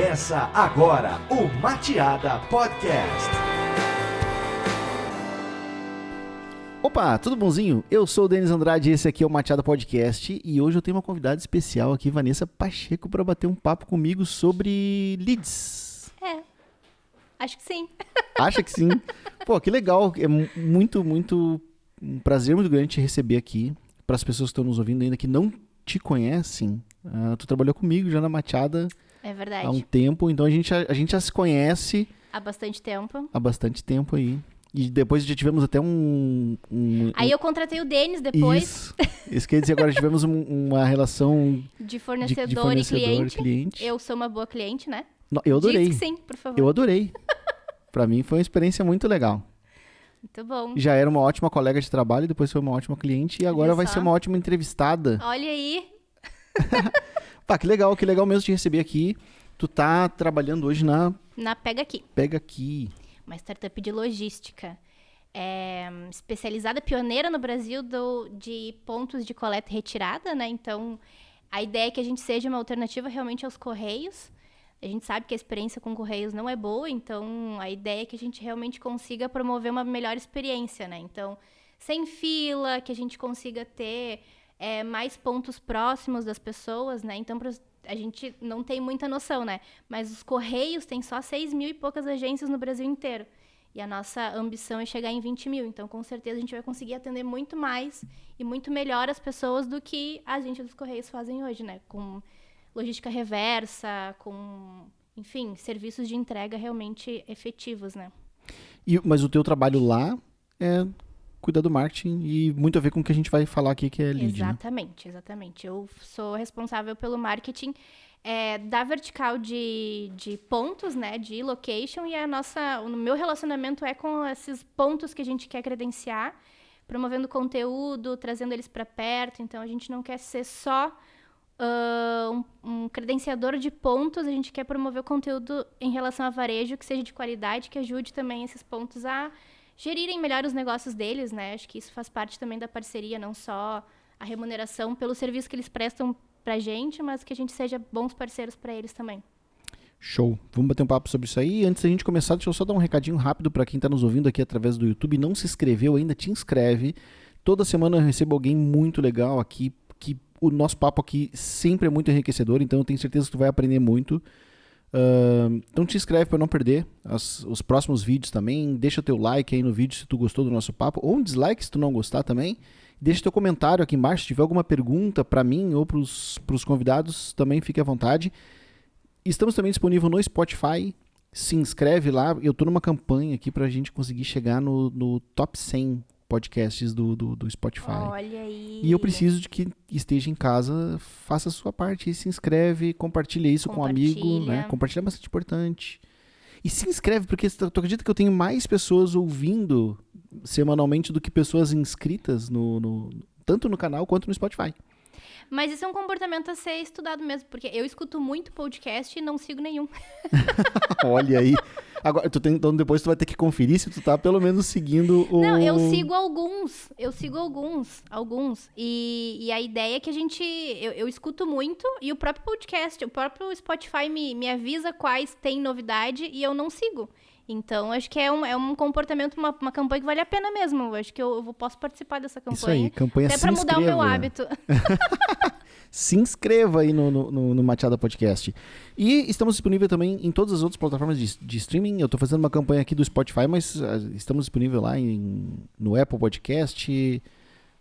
Começa agora o Mateada Podcast. Opa, tudo bonzinho? Eu sou o Denis Andrade e esse aqui é o Mateada Podcast e hoje eu tenho uma convidada especial aqui, Vanessa Pacheco, para bater um papo comigo sobre leads. Acho que sim. Acha que sim? Pô, que legal, é muito um prazer muito grande te receber aqui. Para as pessoas que estão nos ouvindo ainda que não te conhecem, tu trabalhou comigo já na Mateada É verdade. há um tempo, então a gente já se conhece Há bastante tempo. há bastante tempo aí. E depois já tivemos até Aí eu contratei o Denis depois. Isso quer dizer, agora tivemos uma relação De fornecedor, de fornecedor e cliente. cliente. Eu sou uma boa cliente, né? Não, eu adorei. Diz que sim, por favor. Eu adorei. Pra mim foi uma experiência muito legal. Muito bom. Já era uma ótima colega de trabalho, depois foi uma ótima cliente e agora vai ser uma ótima entrevistada. Olha aí. Pá, que legal mesmo te receber aqui. Tu tá trabalhando hoje na Na Pega Aqui. Pega Aqui. Uma startup de logística. Especializada, pioneira no Brasil de pontos de coleta e retirada, né? Então, a ideia é que a gente seja uma alternativa realmente aos correios. A gente sabe que a experiência com correios não é boa, então a ideia é que a gente realmente consiga promover uma melhor experiência, né? Então, sem fila, que a gente consiga ter mais pontos próximos das pessoas, né? Então, a gente não tem muita noção, né? Mas os correios têm só 6 mil e poucas agências no Brasil inteiro. E a nossa ambição é chegar em 20 mil. Então, com certeza, a gente vai conseguir atender muito mais e muito melhor as pessoas do que a agência dos correios fazem hoje, né? Com logística reversa, com, enfim, serviços de entrega realmente efetivos, né? Mas o teu trabalho lá é cuidar do marketing e muito a ver com o que a gente vai falar aqui, que é lead, Exatamente. Eu sou responsável pelo marketing da vertical de pontos, né, de location, e o meu relacionamento é com esses pontos que a gente quer credenciar, promovendo conteúdo, trazendo eles para perto. Então, a gente não quer ser só um credenciador de pontos, a gente quer promover o conteúdo em relação a varejo que seja de qualidade, que ajude também esses pontos a gerirem melhor os negócios deles, né? Acho que isso faz parte também da parceria, não só a remuneração pelo serviço que eles prestam pra gente, mas que a gente seja bons parceiros para eles também. Show. Vamos bater um papo sobre isso aí. Antes da gente começar, deixa eu só dar um recadinho rápido para quem está nos ouvindo aqui através do YouTube. Não se inscreveu ainda, te inscreve. Toda semana eu recebo alguém muito legal aqui, que o nosso papo aqui sempre é muito enriquecedor, então eu tenho certeza que tu vai aprender muito. Então te inscreve para não perder os próximos vídeos também. Deixa teu like aí no vídeo se tu gostou do nosso papo, ou um dislike se tu não gostar também. Deixa teu comentário aqui embaixo, se tiver alguma pergunta para mim ou para os convidados, também fique à vontade. Estamos também disponíveis no Spotify. Se inscreve lá. Eu estou numa campanha aqui para a gente conseguir chegar no top 100 podcasts do Spotify. Olha aí. E eu preciso de que esteja em casa, faça a sua parte, se inscreve, compartilha isso com um amigo, né? Compartilha é bastante importante. E se inscreve, porque tu acredita que eu tenho mais pessoas ouvindo semanalmente do que pessoas inscritas tanto no canal quanto no Spotify. Mas isso é um comportamento a ser estudado mesmo, porque eu escuto muito podcast e não sigo nenhum. Olha aí. Agora, então depois tu vai ter que conferir se tu tá pelo menos seguindo o... Não, eu sigo alguns. E a ideia é que eu escuto muito, e o próprio podcast, o próprio Spotify me avisa quais tem novidade e eu não sigo. Então, acho que é um comportamento, uma campanha que vale a pena mesmo. Eu acho que eu posso participar dessa campanha. Isso aí, campanha até pra mudar o meu hábito. Se inscreva aí no Mateada Podcast. E estamos disponíveis também em todas as outras plataformas de streaming. Eu estou fazendo uma campanha aqui do Spotify, mas estamos disponíveis lá no Apple Podcast,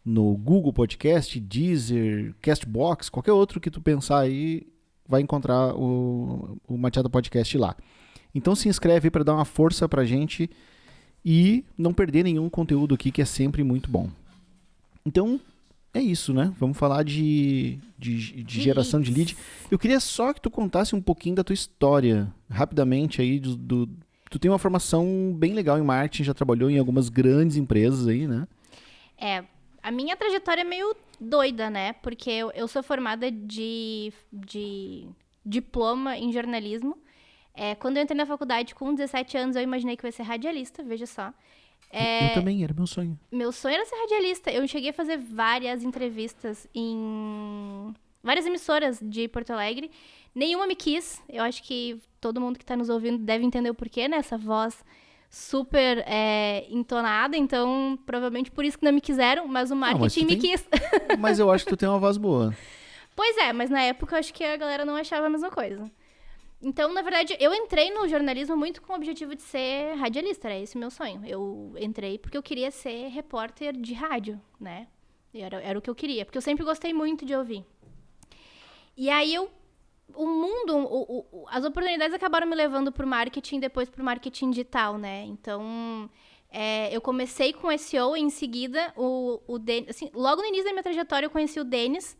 no Google Podcast, Deezer, Castbox, qualquer outro que tu pensar aí, vai encontrar o Mateada Podcast lá. Então se inscreve aí para dar uma força pra gente e não perder nenhum conteúdo aqui, que é sempre muito bom. Então, é isso, né? Vamos falar de geração de lead. Eu queria só que tu contasse um pouquinho da tua história, rapidamente aí. Tu tem uma formação bem legal em marketing, já trabalhou em algumas grandes empresas aí, né? A minha trajetória é meio doida, né? Porque eu sou formada de diploma em jornalismo. Quando eu entrei na faculdade com 17 anos, eu imaginei que eu ia ser radialista, veja só. Eu também, era meu sonho. Meu sonho era ser radialista. Eu cheguei a fazer várias entrevistas em várias emissoras de Porto Alegre. Nenhuma me quis. Eu acho que todo mundo que tá nos ouvindo deve entender o porquê, né? Essa voz super entonada. Então, provavelmente por isso que não me quiseram, mas o marketing me quis. Mas eu acho que tu tem uma voz boa. Pois é, mas na época eu acho que a galera não achava a mesma coisa. Então, na verdade, eu entrei no jornalismo muito com o objetivo de ser radialista, era esse o meu sonho. Eu entrei porque eu queria ser repórter de rádio, né? Era o que eu queria, porque eu sempre gostei muito de ouvir. E aí, as oportunidades acabaram me levando pro marketing, depois pro marketing digital, né? Então, eu comecei com SEO, em seguida, o Denis, assim, logo no início da minha trajetória, eu conheci o Denis.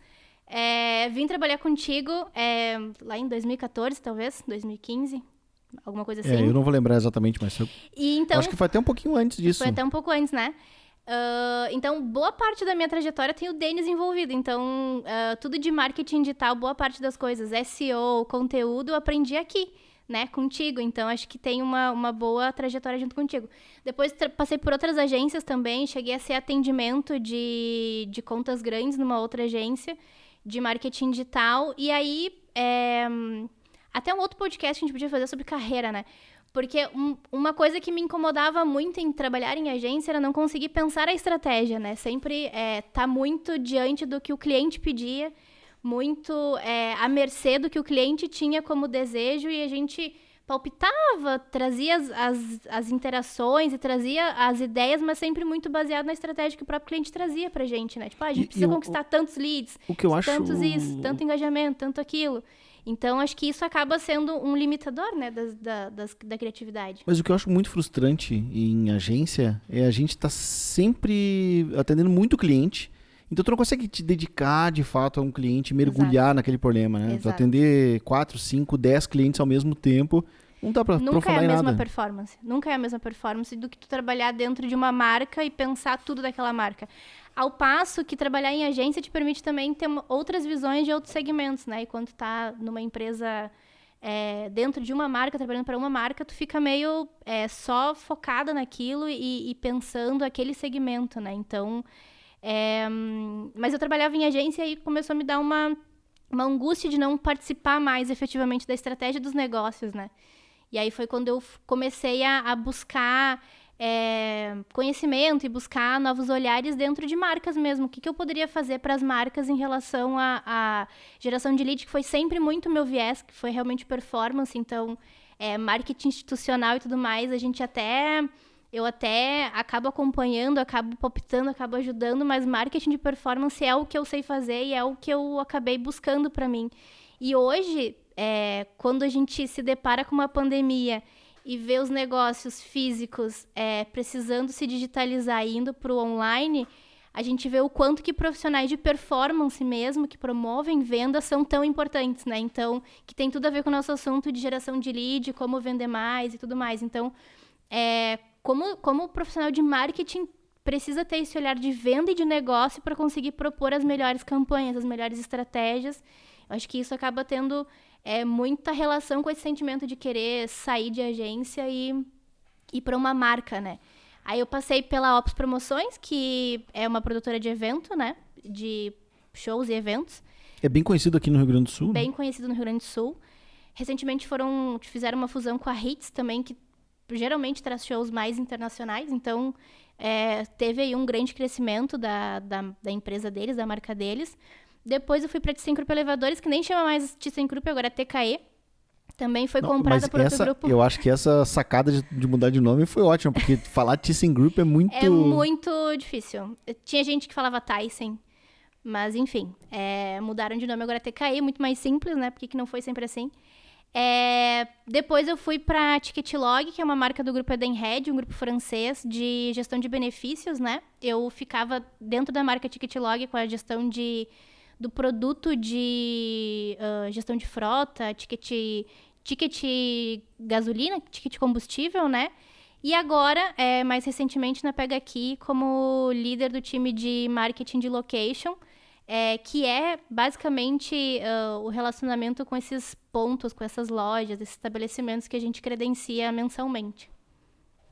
Vim trabalhar contigo lá em 2014, talvez, 2015, alguma coisa assim. Eu não vou lembrar exatamente, mas então, acho que foi até um pouquinho antes disso. Foi até um pouco antes, né? Então, boa parte da minha trajetória tem o Denis envolvido. Então, tudo de marketing digital, boa parte das coisas, SEO, conteúdo, eu aprendi aqui, né, contigo. Então, acho que tem uma boa trajetória junto contigo. Depois, passei por outras agências também, cheguei a ser atendimento de contas grandes numa outra agência de marketing digital, e aí até um outro podcast que a gente podia fazer sobre carreira, né? Porque uma coisa que me incomodava muito em trabalhar em agência era não conseguir pensar a estratégia, né? Sempre tá muito diante do que o cliente pedia, muito à mercê do que o cliente tinha como desejo, e a gente palpitava, trazia as interações e trazia as ideias, mas sempre muito baseado na estratégia que o próprio cliente trazia pra gente, né? Tipo, a gente precisa conquistar tantos leads, tantos isso, tanto engajamento, tanto aquilo. Então, acho que isso acaba sendo um limitador, né, da criatividade. Mas o que eu acho muito frustrante em agência é a gente estar sempre atendendo muito cliente. Então, tu não consegue te dedicar, de fato, a um cliente, mergulhar naquele problema, né? Tu atender 4, 5, 10 clientes ao mesmo tempo, não dá pra aprofundar em nada. Nunca é a mesma performance do que tu trabalhar dentro de uma marca e pensar tudo daquela marca. Ao passo que trabalhar em agência te permite também ter outras visões de outros segmentos, né? E quando tu tá numa empresa dentro de uma marca, trabalhando para uma marca, tu fica meio só focada naquilo e pensando aquele segmento, né? Então... mas eu trabalhava em agência e começou a me dar uma angústia de não participar mais efetivamente da estratégia dos negócios, né? E aí foi quando eu comecei a buscar conhecimento e buscar novos olhares dentro de marcas mesmo. O que eu poderia fazer para as marcas em relação à geração de lead, que foi sempre muito meu viés, que foi realmente performance. Então, marketing institucional e tudo mais, eu até acabo acompanhando, acabo palpitando, acabo ajudando, mas marketing de performance é o que eu sei fazer e é o que eu acabei buscando para mim. E hoje, quando a gente se depara com uma pandemia e vê os negócios físicos precisando se digitalizar e indo para o online, a gente vê o quanto que profissionais de performance mesmo, que promovem vendas, são tão importantes, né? Então, que tem tudo a ver com o nosso assunto de geração de lead, como vender mais e tudo mais. Então, como profissional de marketing precisa ter esse olhar de venda e de negócio para conseguir propor as melhores campanhas, as melhores estratégias. Eu acho que isso acaba tendo muita relação com esse sentimento de querer sair de agência e ir para uma marca, né? Aí eu passei pela Ops Promoções, que é uma produtora de evento, né? De shows e eventos. É bem conhecido aqui no Rio Grande do Sul. Bem conhecido no Rio Grande do Sul. Recentemente fizeram uma fusão com a Hits também, que geralmente traz shows mais internacionais. Então, teve aí um grande crescimento da empresa deles, da marca deles. Depois eu fui para ThyssenKrupp Elevadores, que nem chama mais ThyssenKrupp, agora é TKE. Também foi comprada por outro grupo. Eu acho que essa sacada de mudar de nome foi ótima, porque falar ThyssenKrupp é muito... É muito difícil. Tinha gente que falava Tyson, mas enfim, mudaram de nome, agora é TKE, muito mais simples, né? Porque que não foi sempre assim. Depois eu fui para Ticketlog, que é uma marca do grupo Edenred, um grupo francês de gestão de benefícios, né? Eu ficava dentro da marca Ticketlog com a gestão do produto de gestão de frota, ticket gasolina, ticket combustível, né? E agora, mais recentemente, na Pega Aqui, como líder do time de marketing de location, que é basicamente o relacionamento com esses pontos, com essas lojas, esses estabelecimentos que a gente credencia mensalmente.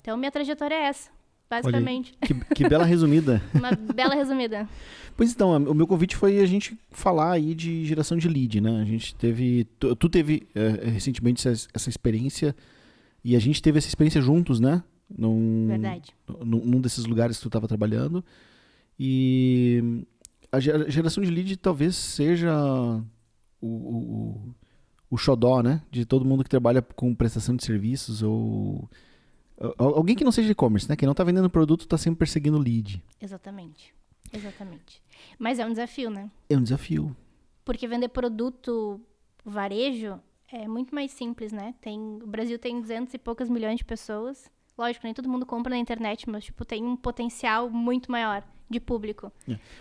Então, minha trajetória é essa. basicamente. Que bela resumida. Uma bela resumida. Pois então, o meu convite foi a gente falar aí de geração de lead, né? A gente teve... Tu teve recentemente essa experiência e a gente teve essa experiência juntos, né? Verdade. Num desses lugares que tu estava trabalhando. E a geração de lead talvez seja o xodó, né? De todo mundo que trabalha com prestação de serviços ou... Alguém que não seja e-commerce, né? Quem não está vendendo produto está sempre perseguindo lead. Exatamente. Mas é um desafio, né? É um desafio. Porque vender produto varejo é muito mais simples, né? O Brasil tem 200 e poucas milhões de pessoas. Lógico, nem todo mundo compra na internet, mas tipo, tem um potencial muito maior de público.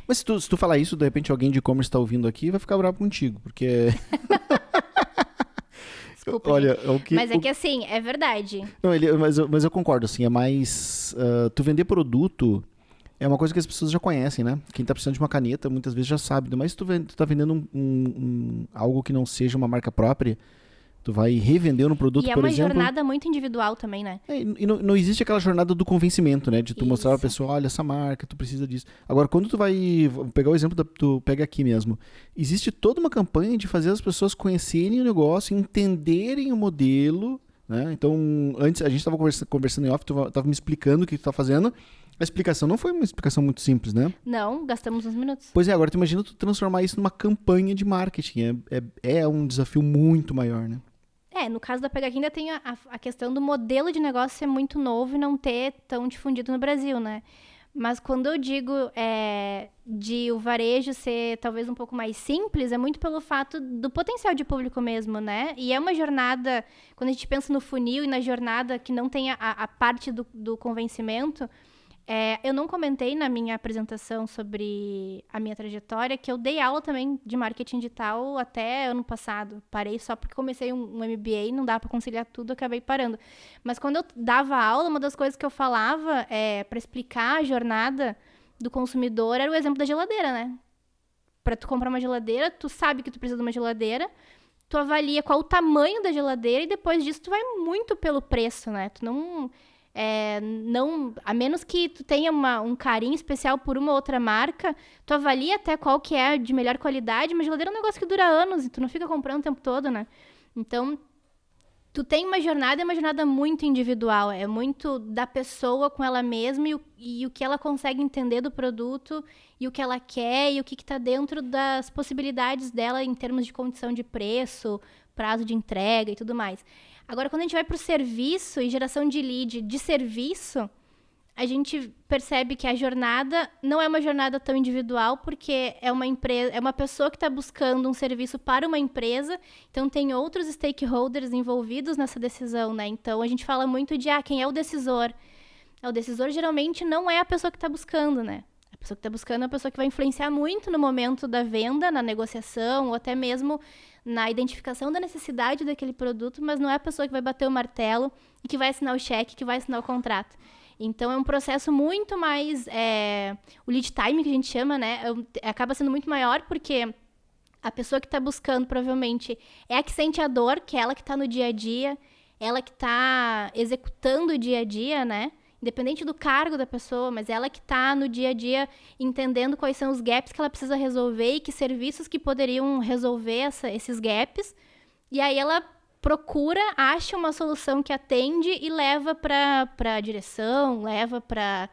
Mas se tu falar isso, de repente alguém de e-commerce está ouvindo aqui vai ficar bravo contigo, porque... Desculpa, olha, mas é que assim, é verdade. Não, mas eu concordo, assim, é mais... tu vender produto é uma coisa que as pessoas já conhecem, né? Quem tá precisando de uma caneta muitas vezes já sabe, mas se tu tá vendendo algo que não seja uma marca própria, tu vai revender um produto, por exemplo... E é uma jornada muito individual também, né? E não existe aquela jornada do convencimento, né? De tu mostrar pra pessoa, olha, essa marca, tu precisa disso. Agora, quando tu vai... Vou pegar o exemplo, tu pega aqui mesmo. Existe toda uma campanha de fazer as pessoas conhecerem o negócio, entenderem o modelo, né? Então, antes a gente tava conversando em off, tu tava me explicando o que tu tá fazendo. A explicação não foi uma explicação muito simples, né? Não, gastamos uns minutos. Pois é, agora tu imagina tu transformar isso numa campanha de marketing. É um desafio muito maior, né? No caso da Pega Aqui ainda tem a questão do modelo de negócio ser muito novo e não ter tão difundido no Brasil, né? Mas quando eu digo de o varejo ser talvez um pouco mais simples, é muito pelo fato do potencial de público mesmo, né? E é uma jornada, quando a gente pensa no funil e na jornada que não tem a parte do convencimento... eu não comentei na minha apresentação sobre a minha trajetória que eu dei aula também de marketing digital até ano passado. Parei só porque comecei um MBA, não dá para conciliar tudo, acabei parando. Mas quando eu dava aula, uma das coisas que eu falava para explicar a jornada do consumidor era o exemplo da geladeira, né? Para tu comprar uma geladeira, tu sabe que tu precisa de uma geladeira, tu avalia qual o tamanho da geladeira e depois disso tu vai muito pelo preço, né? Tu não... a menos que tu tenha um carinho especial por uma outra marca, tu avalia até qual que é de melhor qualidade, mas geladeira é um negócio que dura anos e tu não fica comprando o tempo todo, né? Então, tu tem uma jornada muito individual, é muito da pessoa com ela mesma e o que ela consegue entender do produto e o que ela quer e o que está dentro das possibilidades dela em termos de condição de preço, prazo de entrega e tudo mais. Agora, quando a gente vai para o serviço e geração de lead de serviço, a gente percebe que a jornada não é uma jornada tão individual, porque é uma pessoa que está buscando um serviço para uma empresa, então tem outros stakeholders envolvidos nessa decisão, né? Então, a gente fala muito de quem é o decisor. O decisor geralmente não é a pessoa que está buscando, né? A pessoa que está buscando é a pessoa que vai influenciar muito no momento da venda, na negociação, ou até mesmo na identificação da necessidade daquele produto, mas não é a pessoa que vai bater o martelo e que vai assinar o cheque, que vai assinar o contrato. Então, é um processo muito mais... o lead time, que a gente chama, né? Acaba sendo muito maior, porque a pessoa que está buscando, provavelmente, é a que sente a dor, que é ela que está no dia a dia, ela que está executando o dia a dia, né? Independente do cargo da pessoa, mas ela que está no dia a dia entendendo quais são os gaps que ela precisa resolver e que serviços que poderiam resolver esses gaps. E aí ela procura, acha uma solução que atende e leva para a direção, leva para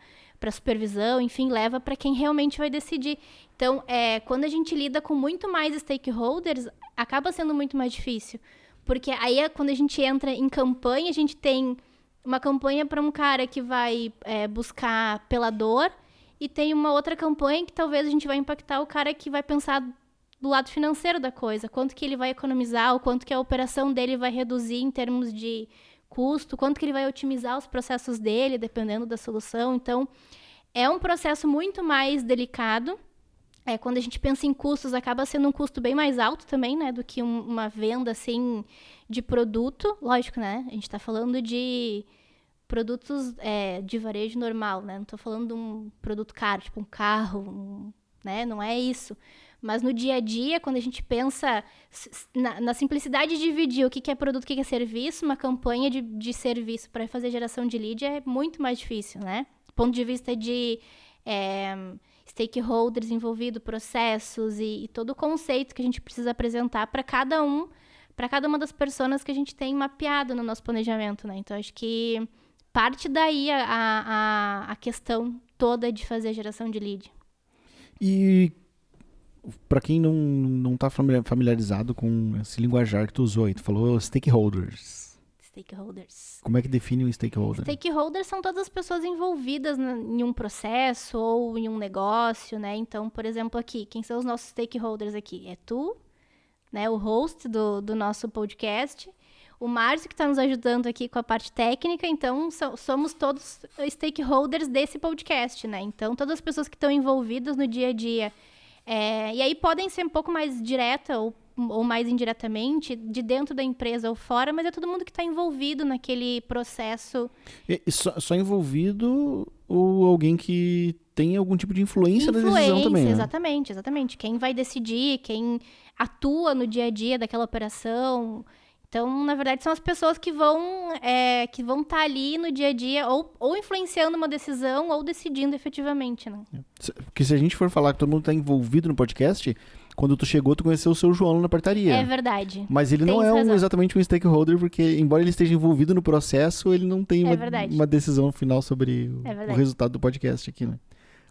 supervisão, enfim, leva para quem realmente vai decidir. Então, quando a gente lida com muito mais stakeholders, acaba sendo muito mais difícil. Porque aí, quando a gente entra em campanha, a gente tem uma campanha para um cara que vai buscar pela dor e tem uma outra campanha que talvez a gente vai impactar o cara que vai pensar do lado financeiro da coisa. Quanto que ele vai economizar, o quanto que a operação dele vai reduzir em termos de custo, quanto que ele vai otimizar os processos dele, dependendo da solução. Então, é um processo muito mais delicado. Quando a gente pensa em custos, acaba sendo um custo bem mais alto também, né? Do que uma venda, assim, de produto. Lógico, né? A gente está falando de produtos de varejo normal, né? Não estou falando de um produto caro, tipo um carro, né? Não é isso. Mas no dia a dia, quando a gente pensa na simplicidade de dividir o que é produto e o que é serviço, uma campanha de serviço para fazer geração de lead é muito mais difícil, né? ponto de vista de stakeholders envolvidos, processos e todo o conceito que a gente precisa apresentar para cada uma das pessoas que a gente tem mapeado no nosso planejamento, né? Então, acho que parte daí a questão toda de fazer a geração de lead. E para quem não tá familiarizado com esse linguajar que tu usou aí, tu falou stakeholders. Como é que define um stakeholder? Stakeholders são todas as pessoas envolvidas em um processo ou em um negócio, né? Então, por exemplo, aqui, quem são os nossos stakeholders aqui? É tu, né? O host do nosso podcast. O Márcio, que está nos ajudando aqui com a parte técnica. Então, somos todos stakeholders desse podcast, né? Então, todas as pessoas que estão envolvidas no dia a dia. E aí podem ser um pouco mais direta ou mais indiretamente, de dentro da empresa ou fora, mas é todo mundo que está envolvido naquele processo. Só envolvido ou alguém que tem algum tipo de influência na decisão também, né? Exatamente. Quem vai decidir, quem atua no dia a dia daquela operação. Então, na verdade, são as pessoas que vão estar ali no dia a dia ou influenciando uma decisão ou decidindo efetivamente, né? Porque se a gente for falar que todo mundo está envolvido no podcast, quando tu chegou, tu conheceu o seu João na portaria. É verdade. Mas ele não é exatamente um stakeholder, porque embora ele esteja envolvido no processo, ele não tem uma decisão final sobre o resultado do podcast aqui, né?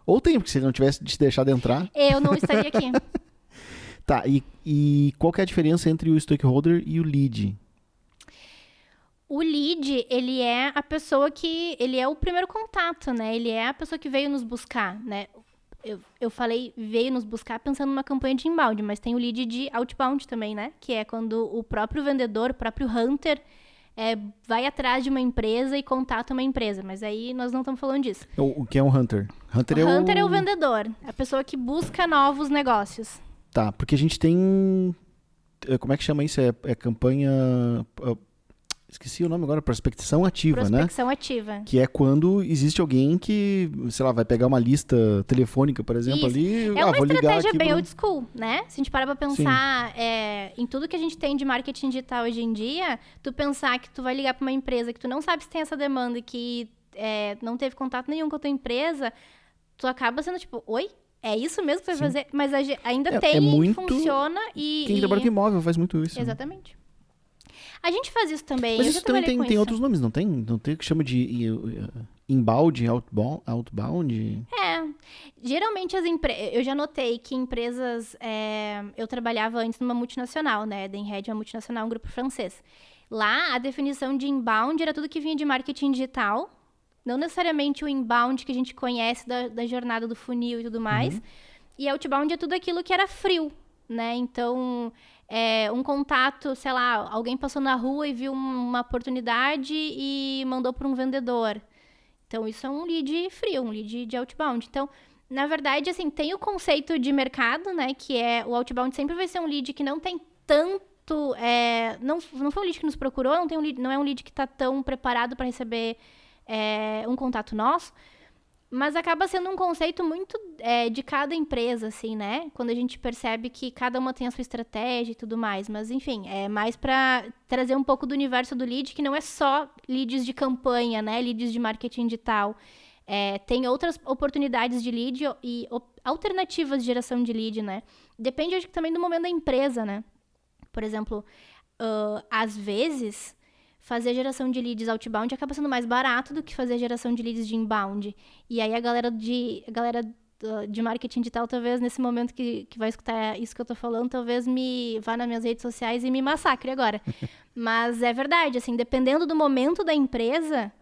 Ou tem, porque se ele não tivesse te deixado entrar... Eu não estaria aqui. Tá, e qual que é a diferença entre o stakeholder e o lead? O lead, ele é a pessoa que... Ele é o primeiro contato, né? Ele é a pessoa que veio nos buscar, né? Eu falei, veio nos buscar pensando numa campanha de inbound, mas tem o lead de outbound também, né? Que é quando o próprio vendedor, o próprio hunter, vai atrás de uma empresa e contata uma empresa. Mas aí nós não estamos falando disso. O que é um hunter? Hunter é o vendedor, a pessoa que busca novos negócios. Tá, porque a gente tem... Como é que chama isso? É campanha... Esqueci o nome agora, prospecção ativa, né? Prospecção ativa. Que é quando existe alguém que, sei lá, vai pegar uma lista telefônica, por exemplo, ali... É uma vou ligar estratégia aqui bem old school, né? Se a gente parar pra pensar em tudo que a gente tem de marketing digital hoje em dia, tu pensar que tu vai ligar pra uma empresa que tu não sabe se tem essa demanda e que não teve contato nenhum com a tua empresa, tu acaba sendo tipo, oi? É isso mesmo que tu vai fazer? Mas ainda funciona e... Quem trabalha com imóvel faz muito isso. Exatamente. Né? A gente faz isso também. Mas isso também tem outros nomes, não tem? Não tem o que chama de inbound, outbound? Geralmente as empresas... Eu já notei que empresas... eu trabalhava antes numa multinacional, né? Edenred é uma multinacional, um grupo francês. Lá, a definição de inbound era tudo que vinha de marketing digital. Não necessariamente o inbound que a gente conhece da jornada do funil e tudo mais. E outbound é tudo aquilo que era frio, né? Então... um contato, sei lá, alguém passou na rua e viu uma oportunidade e mandou para um vendedor. Então, isso é um lead frio, um lead de outbound. Então, na verdade, assim, tem o conceito de mercado, né? Que o outbound sempre vai ser um lead que não tem tanto... não foi um lead que nos procurou, não é um lead que está tão preparado para receber um contato nosso. Mas acaba sendo um conceito muito de cada empresa, assim, né? Quando a gente percebe que cada uma tem a sua estratégia e tudo mais. Mas, enfim, é mais para trazer um pouco do universo do lead, que não é só leads de campanha, né? Leads de marketing digital. Tem outras oportunidades de lead e alternativas de geração de lead, né? Depende, acho que, também do momento da empresa, né? Por exemplo, às vezes... fazer geração de leads outbound acaba sendo mais barato do que fazer geração de leads de inbound. E aí a galera de marketing digital, talvez, nesse momento que vai escutar isso que eu tô falando, talvez me vá nas minhas redes sociais e me massacre agora. Mas é verdade, assim, dependendo do momento da empresa,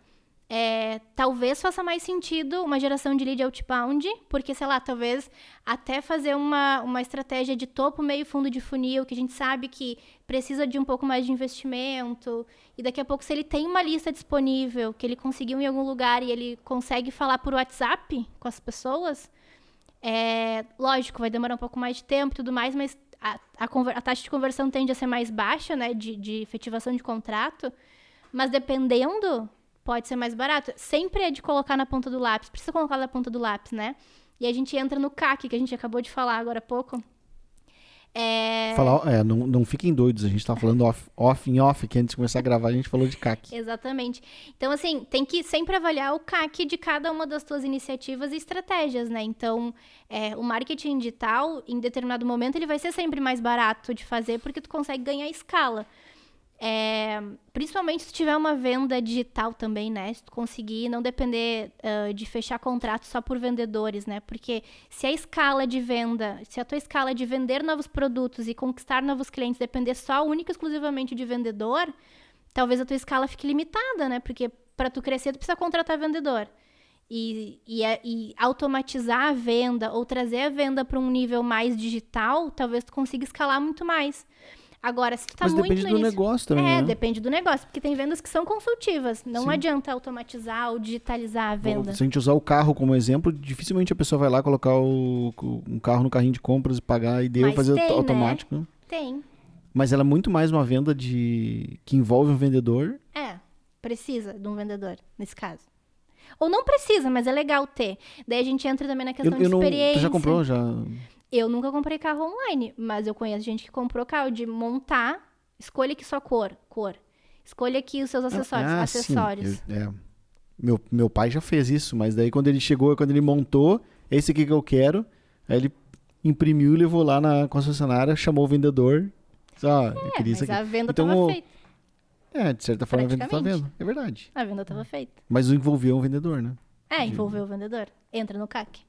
talvez faça mais sentido uma geração de lead outbound, porque, sei lá, talvez até fazer uma estratégia de topo, meio, fundo de funil, que a gente sabe que precisa de um pouco mais de investimento, e daqui a pouco, se ele tem uma lista disponível, que ele conseguiu em algum lugar e ele consegue falar por WhatsApp com as pessoas, lógico, vai demorar um pouco mais de tempo e tudo mais, mas a taxa de conversão tende a ser mais baixa, né, de efetivação de contrato, mas dependendo... pode ser mais barato. Sempre é de colocar na ponta do lápis. Precisa colocar na ponta do lápis, né? E a gente entra no CAC, que a gente acabou de falar agora há pouco. Não fiquem doidos, a gente tá falando em off, que antes de começar a gravar a gente falou de CAC. Exatamente. Então, assim, tem que sempre avaliar o CAC de cada uma das tuas iniciativas e estratégias, né? Então, o marketing digital, em determinado momento, ele vai ser sempre mais barato de fazer porque tu consegue ganhar escala. Principalmente se tiver uma venda digital também, né? Se tu conseguir não depender de fechar contrato só por vendedores, né? Porque se a tua escala de vender novos produtos e conquistar novos clientes depender só, única e exclusivamente de vendedor, talvez a tua escala fique limitada, né? Porque para tu crescer, tu precisa contratar vendedor. E automatizar a venda ou trazer a venda para um nível mais digital, talvez tu consiga escalar muito mais. Agora, se tu tá Mas muito depende do negócio também, né? Depende do negócio, porque tem vendas que são consultivas. Não adianta automatizar ou digitalizar a venda. Bom, se a gente usar o carro como exemplo, dificilmente a pessoa vai lá colocar um carro no carrinho de compras e pagar e fazer automático. Né? Tem. Mas ela é muito mais uma venda que envolve um vendedor. Precisa de um vendedor, nesse caso. Ou não precisa, mas é legal ter. Daí a gente entra também na questão de experiência. Tu já comprou? Eu nunca comprei carro online, mas eu conheço gente que comprou carro de montar, escolha aqui sua cor. Escolha aqui os seus acessórios. Sim. Meu pai já fez isso, mas daí quando ele montou, esse aqui que eu quero, aí ele imprimiu e levou lá na concessionária, chamou o vendedor. Eu queria isso aqui. A venda estava feita. De certa forma a venda estava vendo. É verdade. A venda estava feita. Mas envolveu um vendedor, né? Envolveu o vendedor. Entra no CAC.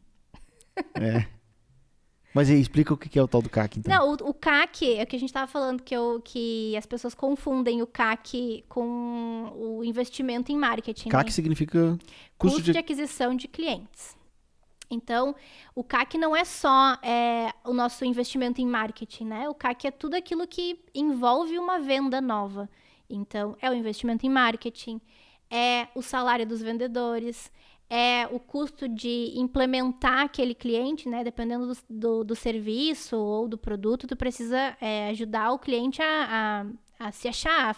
Mas aí, explica o que é o tal do CAC, então. Não, o CAC é o que a gente estava falando, que as pessoas confundem o CAC com o investimento em marketing. CAC significa custo de aquisição de clientes. Então, o CAC não é só o nosso investimento em marketing, né? O CAC é tudo aquilo que envolve uma venda nova. Então, é o investimento em marketing, é o salário dos vendedores, é o custo de implementar aquele cliente, né? Dependendo do serviço ou do produto, tu precisa ajudar o cliente a se achar,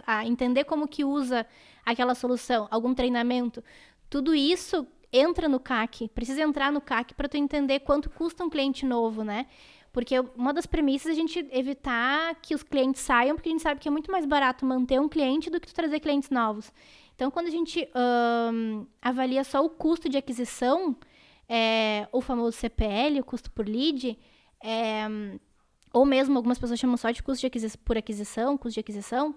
a entender como que usa aquela solução, algum treinamento. Tudo isso entra no CAC, precisa entrar no CAC para tu entender quanto custa um cliente novo, né? Porque uma das premissas é a gente evitar que os clientes saiam, porque a gente sabe que é muito mais barato manter um cliente do que tu trazer clientes novos. Então, quando a gente avalia só o custo de aquisição, o famoso CPL, o custo por lead, ou mesmo algumas pessoas chamam só de custo por aquisição, custo de aquisição,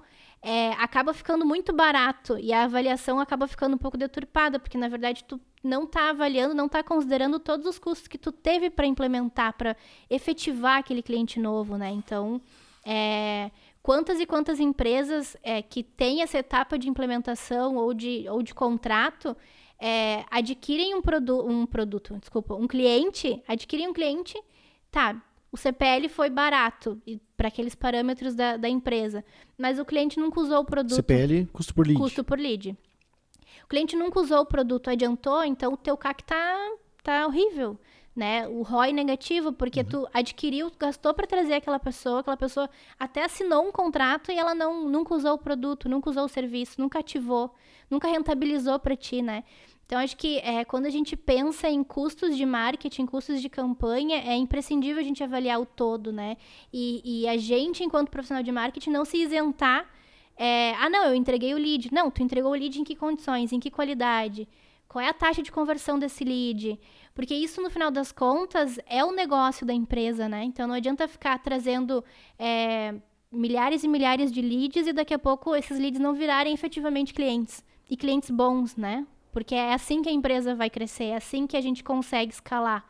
acaba ficando muito barato e a avaliação acaba ficando um pouco deturpada, porque, na verdade, tu não está avaliando, não está considerando todos os custos que tu teve para implementar, para efetivar aquele cliente novo, né? Então, quantas e quantas empresas que têm essa etapa de implementação ou de contrato adquirem adquirem um cliente, o CPL foi barato para aqueles parâmetros da empresa, mas o cliente nunca usou o produto. CPL, custo por lead. Custo por lead. O cliente nunca usou o produto, adiantou, então o teu CAC tá horrível, né? O ROI negativo, porque tu adquiriu, gastou para trazer aquela pessoa até assinou um contrato e ela nunca usou o produto, nunca usou o serviço, nunca ativou, nunca rentabilizou para ti, né? Então, acho que quando a gente pensa em custos de marketing, custos de campanha, é imprescindível a gente avaliar o todo, né? E a gente, enquanto profissional de marketing, não se isentar. Não, eu entreguei o lead. Não, tu entregou o lead em que condições, em que qualidade? Qual é a taxa de conversão desse lead? Porque isso, no final das contas, é o negócio da empresa, né? Então, não adianta ficar trazendo milhares e milhares de leads e daqui a pouco esses leads não virarem efetivamente clientes. E clientes bons, né? Porque é assim que a empresa vai crescer, é assim que a gente consegue escalar.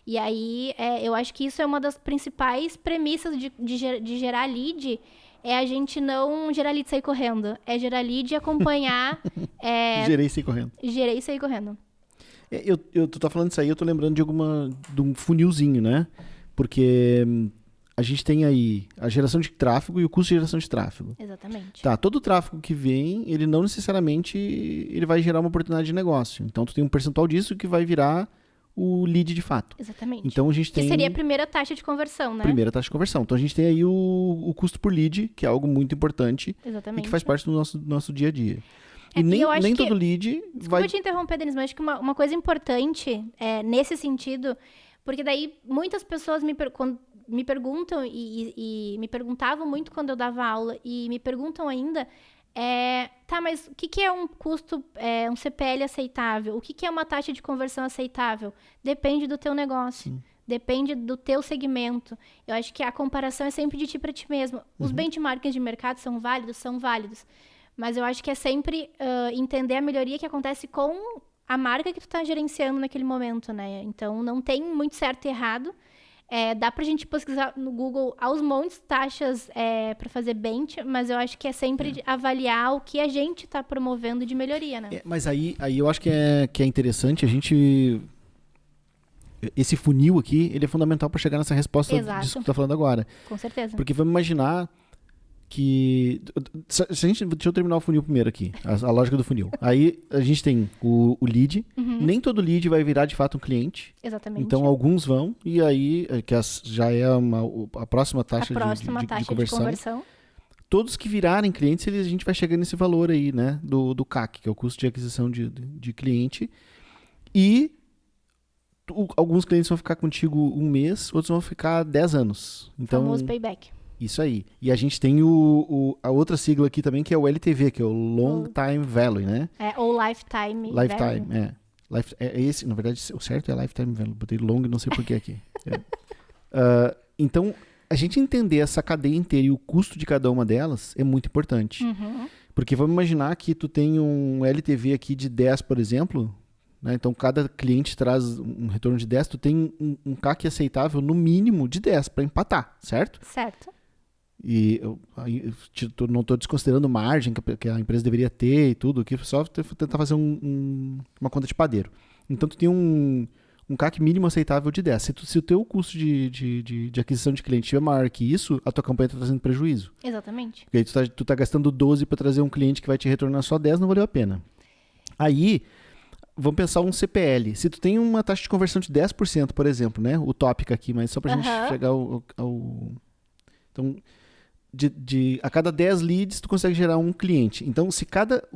E aí, eu acho que isso é uma das principais premissas de gerar lead, a gente não gerar lead e sair correndo. É gerar lead e acompanhar... Gerei e sair correndo. Gerei e sair correndo. Tu tá falando isso aí, eu tô lembrando de um funilzinho, né? Porque a gente tem aí a geração de tráfego e o custo de geração de tráfego. Exatamente. Todo o tráfego que vem, ele não necessariamente ele vai gerar uma oportunidade de negócio. Então, tu tem um percentual disso que vai virar o lead de fato. Exatamente. Então, a gente tem... Que seria a primeira taxa de conversão, né? Primeira taxa de conversão. Então, a gente tem aí o custo por lead, que é algo muito importante. Exatamente. E que faz parte do nosso dia a dia. E nem todo lead vai... Desculpa te interromper, Denis, mas acho que uma coisa importante nesse sentido... Porque daí muitas pessoas me perguntam e me perguntavam muito quando eu dava aula e me perguntam ainda, tá, mas o que é um custo, um CPL aceitável? O que é uma taxa de conversão aceitável? Depende do teu negócio. Sim. Depende do teu segmento. Eu acho que a comparação é sempre de ti para ti mesmo. Os benchmarks de mercado são válidos? São válidos. Mas eu acho que é sempre entender a melhoria que acontece com a marca que tu tá gerenciando naquele momento, né? Então, não tem muito certo e errado. Dá pra gente pesquisar no Google aos montes taxas para fazer bench, mas eu acho que é sempre avaliar o que a gente tá promovendo de melhoria, né? Mas aí eu acho que é interessante a gente... Esse funil aqui, ele é fundamental para chegar nessa resposta disso que tu tá falando agora. Com certeza. Porque vamos imaginar que... deixa eu terminar o funil primeiro aqui, a lógica do funil. Aí a gente tem o lead, nem todo lead vai virar de fato um cliente. Exatamente. Então alguns vão, e aí, que já é a próxima taxa, de conversão. Todos que virarem clientes, a gente vai chegar nesse valor aí, né, do CAC, que é o custo de aquisição de cliente. E alguns clientes vão ficar contigo 1 mês, outros vão ficar 10 anos. Então, famoso payback. Isso aí. E a gente tem a outra sigla aqui também, que é o LTV, que é o Long Time Value, né? Ou Lifetime Value. Esse, na verdade, o certo é Lifetime Value. Botei long, não sei por que aqui. Então, a gente entender essa cadeia inteira e o custo de cada uma delas é muito importante. Porque vamos imaginar que tu tem um LTV aqui de 10, por exemplo, né? Então, cada cliente traz um retorno de 10, tu tem um CAC aceitável no mínimo de 10 para empatar, certo? Certo. E eu não estou desconsiderando margem que a empresa deveria ter e tudo, que só tentar fazer uma conta de padeiro. Então, tu tem um CAC mínimo aceitável de 10. Se o teu custo de aquisição de cliente é maior que isso, a tua campanha está trazendo prejuízo. Exatamente. Porque aí tu tá gastando 12 para trazer um cliente que vai te retornar só 10, não valeu a pena. Aí, vamos pensar um CPL. Se tu tem uma taxa de conversão de 10%, por exemplo, né? Utópica aqui, mas só para a gente chegar ao... Então, a cada 10 leads, tu consegue gerar um cliente. Então, se cada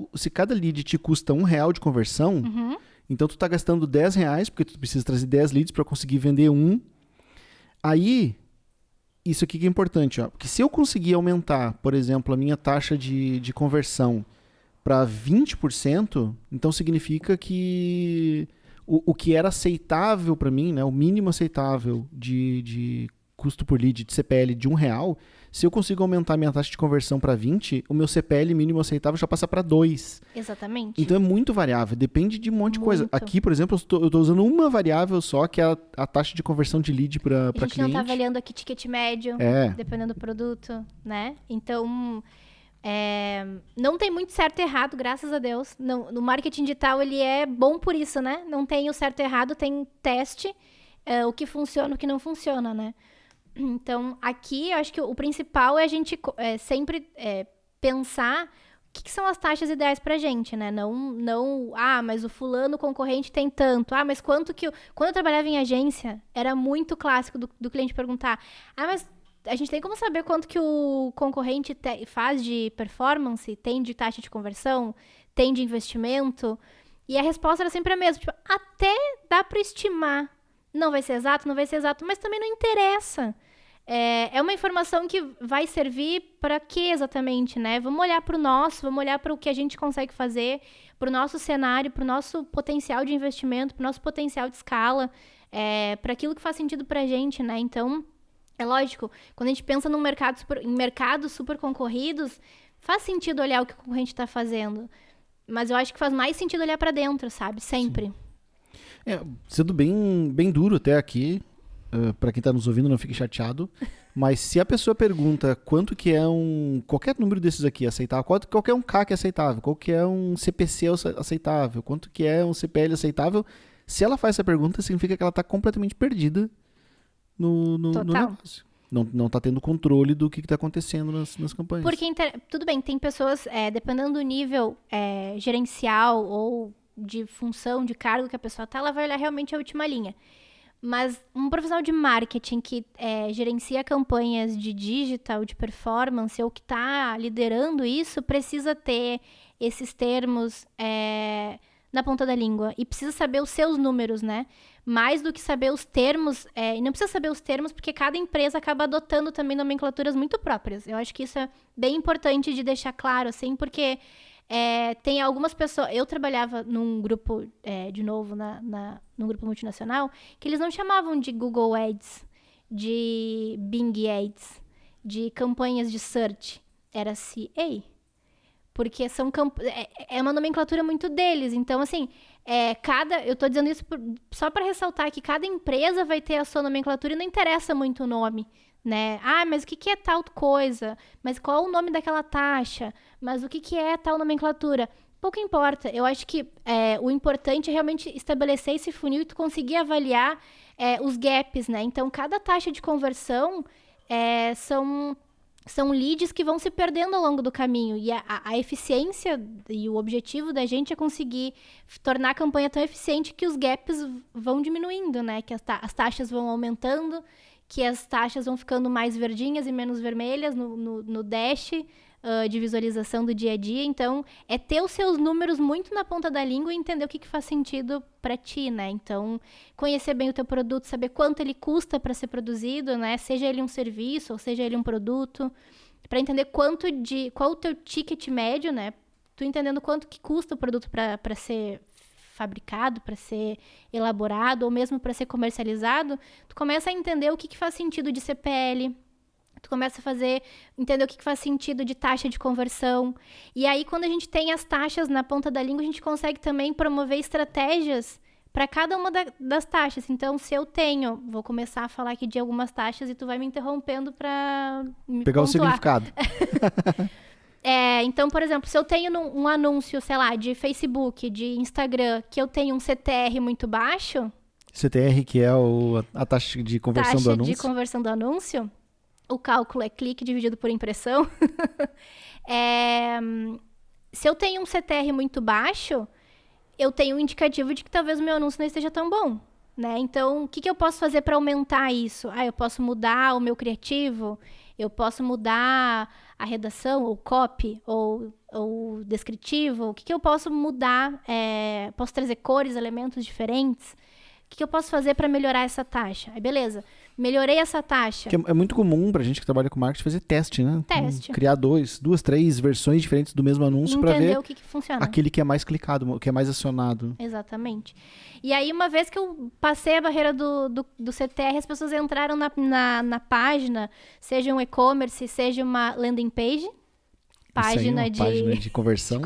lead te custa R$1 de conversão, então tu tá gastando R$10, porque tu precisa trazer 10 leads para conseguir vender um. Aí, isso aqui que é importante, ó, porque se eu conseguir aumentar, por exemplo, a minha taxa de conversão para 20%, então significa que o que era aceitável para mim, né, o mínimo aceitável de custo por lead de CPL de R$1, se eu consigo aumentar minha taxa de conversão para 20, o meu CPL mínimo aceitável já passa para 2. Exatamente. Então é muito variável, depende de um monte de coisa. Aqui, por exemplo, eu estou usando uma variável só, que é a taxa de conversão de lead para cliente. A gente não está avaliando aqui ticket médio, dependendo do produto, né? Então, não tem muito certo e errado, graças a Deus. No marketing digital, ele é bom por isso, né? Não tem o certo e errado, tem teste, o que funciona, o que não funciona, né? Então, aqui, eu acho que o principal é a gente sempre pensar o que são as taxas ideais pra gente, né? Não, mas o fulano concorrente tem tanto. Mas quanto que... Quando eu trabalhava em agência, era muito clássico do cliente perguntar, mas a gente tem como saber quanto que o concorrente faz de performance, tem de taxa de conversão, tem de investimento? E a resposta era sempre a mesma. Tipo, até dá pra estimar. Não vai ser exato, mas também não interessa. É uma informação que vai servir para quê exatamente, né? Vamos olhar para o nosso, vamos olhar para o que a gente consegue fazer, para o nosso cenário, para o nosso potencial de investimento, para o nosso potencial de escala, para aquilo que faz sentido para a gente, né? Então, é lógico, quando a gente pensa em mercados super concorridos, faz sentido olhar o que o concorrente está fazendo. Mas eu acho que faz mais sentido olhar para dentro, sabe? Sempre. Sim. Sendo bem duro até aqui, para quem está nos ouvindo, não fique chateado, mas se a pessoa pergunta quanto que é qualquer número desses aqui aceitável, qual que é um CAC aceitável, qual que é um CPC aceitável, quanto que é um CPL aceitável, se ela faz essa pergunta, significa que ela está completamente perdida no negócio. Não está tendo controle do que está acontecendo nas campanhas. Porque, tudo bem, tem pessoas, dependendo do nível gerencial ou de função, de cargo que a pessoa está, ela vai olhar realmente a última linha. Mas um profissional de marketing que gerencia campanhas de digital, de performance, ou que está liderando isso, precisa ter esses termos na ponta da língua e precisa saber os seus números, né? Mais do que saber os termos, e não precisa saber os termos porque cada empresa acaba adotando também nomenclaturas muito próprias. Eu acho que isso é bem importante de deixar claro, assim, porque tem algumas pessoas... Eu trabalhava num grupo, de novo, num grupo multinacional, que eles não chamavam de Google Ads, de Bing Ads, de campanhas de search. Era CA. Porque é uma nomenclatura muito deles. Então, assim, eu tô dizendo isso só para ressaltar que cada empresa vai ter a sua nomenclatura e não interessa muito o nome, né? Ah, mas o que é tal coisa? Mas qual o nome daquela taxa? Mas o que é tal nomenclatura? Pouco importa. Eu acho que o importante é realmente estabelecer esse funil e tu conseguir avaliar os gaps, né? Então, cada taxa de conversão são leads que vão se perdendo ao longo do caminho. E a eficiência e o objetivo da gente é conseguir tornar a campanha tão eficiente que os gaps vão diminuindo, né? Que as taxas vão aumentando, que as taxas vão ficando mais verdinhas e menos vermelhas no dash de visualização do dia a dia. Então, é ter os seus números muito na ponta da língua e entender o que faz sentido para ti, né? Então, conhecer bem o teu produto, saber quanto ele custa para ser produzido, né? Seja ele um serviço ou seja ele um produto, para entender qual o teu ticket médio, né? Tu entendendo quanto que custa o produto para ser fabricado, para ser elaborado ou mesmo para ser comercializado, tu começa a entender o que faz sentido de CPL. Tu começa a entender o que faz sentido de taxa de conversão. E aí, quando a gente tem as taxas na ponta da língua, a gente consegue também promover estratégias para cada uma das taxas. Então, se eu vou começar a falar aqui de algumas taxas e tu vai me interrompendo para me pegar pontuar. o significado. Então, por exemplo, se eu tenho um anúncio, sei lá, de Facebook, de Instagram, que eu tenho um CTR muito baixo... CTR, que é a taxa de conversão do anúncio. Taxa de conversão do anúncio... O cálculo é clique dividido por impressão. Se eu tenho um CTR muito baixo, eu tenho um indicativo de que talvez o meu anúncio não esteja tão bom, né? Então, o que eu posso fazer para aumentar isso? Eu posso mudar o meu criativo, eu posso mudar a redação, ou copy, ou descritivo. O que eu posso mudar? Posso trazer cores, elementos diferentes? O que eu posso fazer para melhorar essa taxa? Aí, beleza. Melhorei essa taxa. Que é muito comum pra gente que trabalha com marketing fazer teste, né? Teste. Criar duas, três versões diferentes do mesmo anúncio para ver o que funciona. Aquele que é mais clicado, que é mais acionado. Exatamente. E aí, uma vez que eu passei a barreira do CTR, as pessoas entraram na página, seja um e-commerce, seja uma landing page. Página de conversão.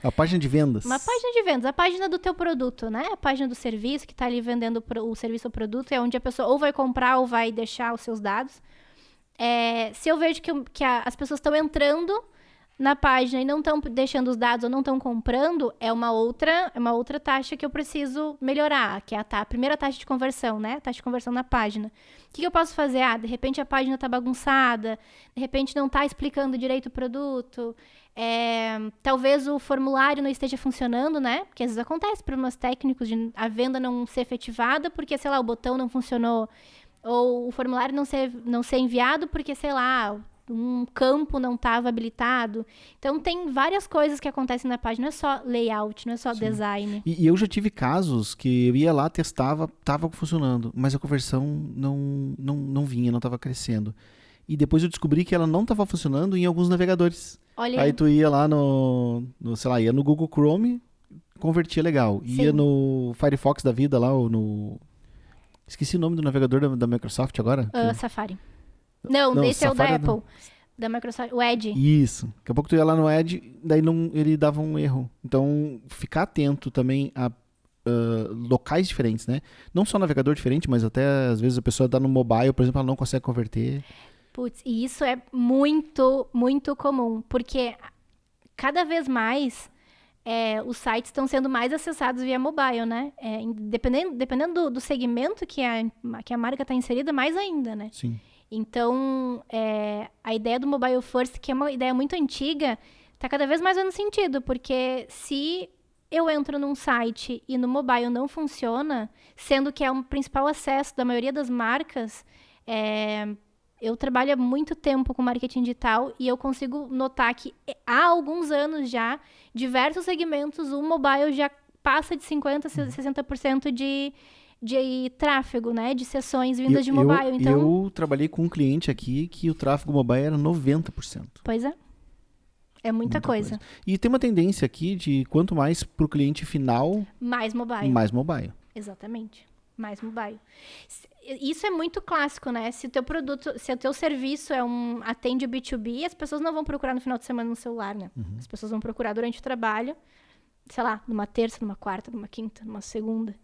A página de vendas. Uma página de vendas. A página do teu produto, né? A página do serviço, que está ali vendendo o serviço ou produto, é onde a pessoa ou vai comprar ou vai deixar os seus dados. Se eu vejo que as pessoas estão entrando na página e não estão deixando os dados ou não estão comprando, é uma outra taxa que eu preciso melhorar, que é a primeira taxa de conversão, né? A taxa de conversão na página. O que eu posso fazer? De repente a página está bagunçada, de repente não está explicando direito o produto, talvez o formulário não esteja funcionando, né? Porque às vezes acontece problemas técnicos de a venda não ser efetivada porque, sei lá, o botão não funcionou, ou o formulário não ser enviado porque, sei lá, um campo não estava habilitado. Então, tem várias coisas que acontecem na página. Não é só layout, não é só design. E eu já tive casos que eu ia lá, testava, estava funcionando, mas a conversão não vinha, não estava crescendo. E depois eu descobri que ela não estava funcionando em alguns navegadores. Olha aí tu ia lá ia no Google Chrome, convertia legal. Sim. Ia no Firefox da vida lá, ou no... Esqueci o nome do navegador da Microsoft agora. Safari. Não, esse é o da Apple. Da Microsoft, o Edge. Isso. Daqui a pouco tu ia lá no Edge, daí ele dava um erro. Então, ficar atento também a locais diferentes, né? Não só navegador diferente, mas até às vezes a pessoa tá no mobile, por exemplo, ela não consegue converter. Putz, e isso é muito, muito comum, porque cada vez mais os sites estão sendo mais acessados via mobile, né? Dependendo do segmento que a marca está inserida, mais ainda, né? Sim. Então, a ideia do mobile first, que é uma ideia muito antiga, está cada vez mais dando sentido, porque se eu entro num site e no mobile não funciona, sendo que é o principal acesso da maioria das marcas, eu trabalho há muito tempo com marketing digital e eu consigo notar que há alguns anos já, diversos segmentos, o mobile já passa de 50%, 60% de tráfego, né? De sessões vindas de mobile. Então, eu trabalhei com um cliente aqui que o tráfego mobile era 90%. Pois é. É muita coisa. E tem uma tendência aqui de quanto mais para o cliente final, Mais mobile. mais mobile. Exatamente. Mais mobile. Isso é muito clássico, né? Se o teu produto, se o teu serviço atende o B2B, as pessoas não vão procurar no final de semana no celular, né? As pessoas vão procurar durante o trabalho, sei lá, numa terça, numa quarta, numa quinta, numa segunda.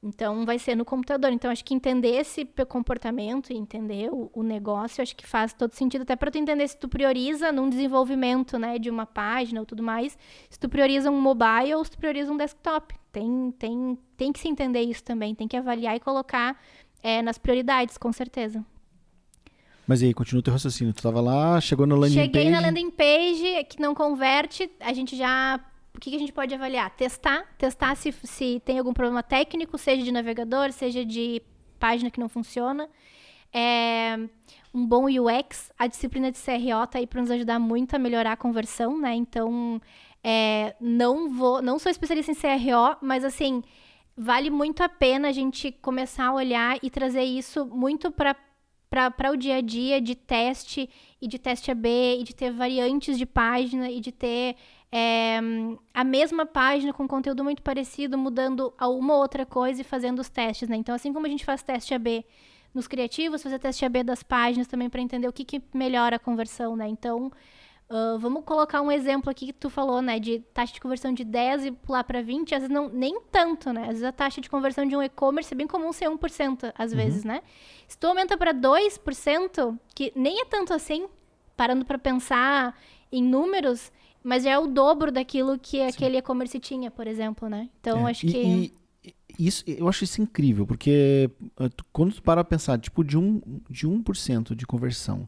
Então, vai ser no computador. Então, acho que entender esse comportamento e entender o negócio, acho que faz todo sentido. Até para tu entender se tu prioriza num desenvolvimento, né, de uma página ou tudo mais, se tu prioriza um mobile ou se tu prioriza um desktop. Tem que se entender isso também. Tem que avaliar e colocar nas prioridades, com certeza. Mas e aí, continua o teu raciocínio. Tu tava lá, chegou na landing page... Cheguei na landing page, que não converte, a gente já... O que a gente pode avaliar? Testar se tem algum problema técnico, seja de navegador, seja de página que não funciona. Um bom UX, a disciplina de CRO tá aí para nos ajudar muito a melhorar a conversão, né? Então, não sou especialista em CRO, mas assim, vale muito a pena a gente começar a olhar e trazer isso muito para o dia a dia de teste e de teste AB e de ter variantes de página e de ter a mesma página com conteúdo muito parecido, mudando a uma ou outra coisa e fazendo os testes, né? Então, assim como a gente faz teste AB nos criativos, fazer teste AB das páginas também para entender o que melhora a conversão, né? Então, vamos colocar um exemplo aqui que tu falou, né? De taxa de conversão de 10 e pular para 20, às vezes nem tanto, né? Às vezes a taxa de conversão de um e-commerce é bem comum ser 1%, às vezes, né? Se tu aumenta para 2%, que nem é tanto assim, parando para pensar em números, mas já é o dobro daquilo que aquele e-commerce tinha, por exemplo, né? Então, acho que... eu acho isso incrível, porque quando tu para pensar, tipo, de 1% de conversão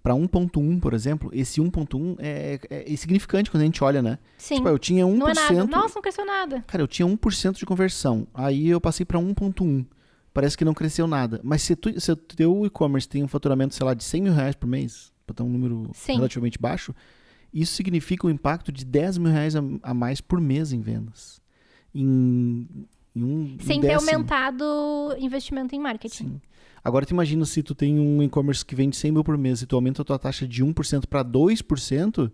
para 1.1, por exemplo, esse 1.1 é insignificante quando a gente olha, né? Sim. Tipo, eu tinha 1%... Não é nada. Nossa, não cresceu nada. Cara, eu tinha 1% de conversão, aí eu passei para 1.1. Parece que não cresceu nada. Mas se o teu e-commerce tem um faturamento, sei lá, de 100 mil reais por mês, para ter um número relativamente baixo, isso significa um impacto de 10 mil reais a mais por mês em vendas. Sem ter aumentado o investimento em marketing. Sim. Agora, tu imagina se tu tem um e-commerce que vende 100 mil por mês e tu aumenta a tua taxa de 1% para 2%,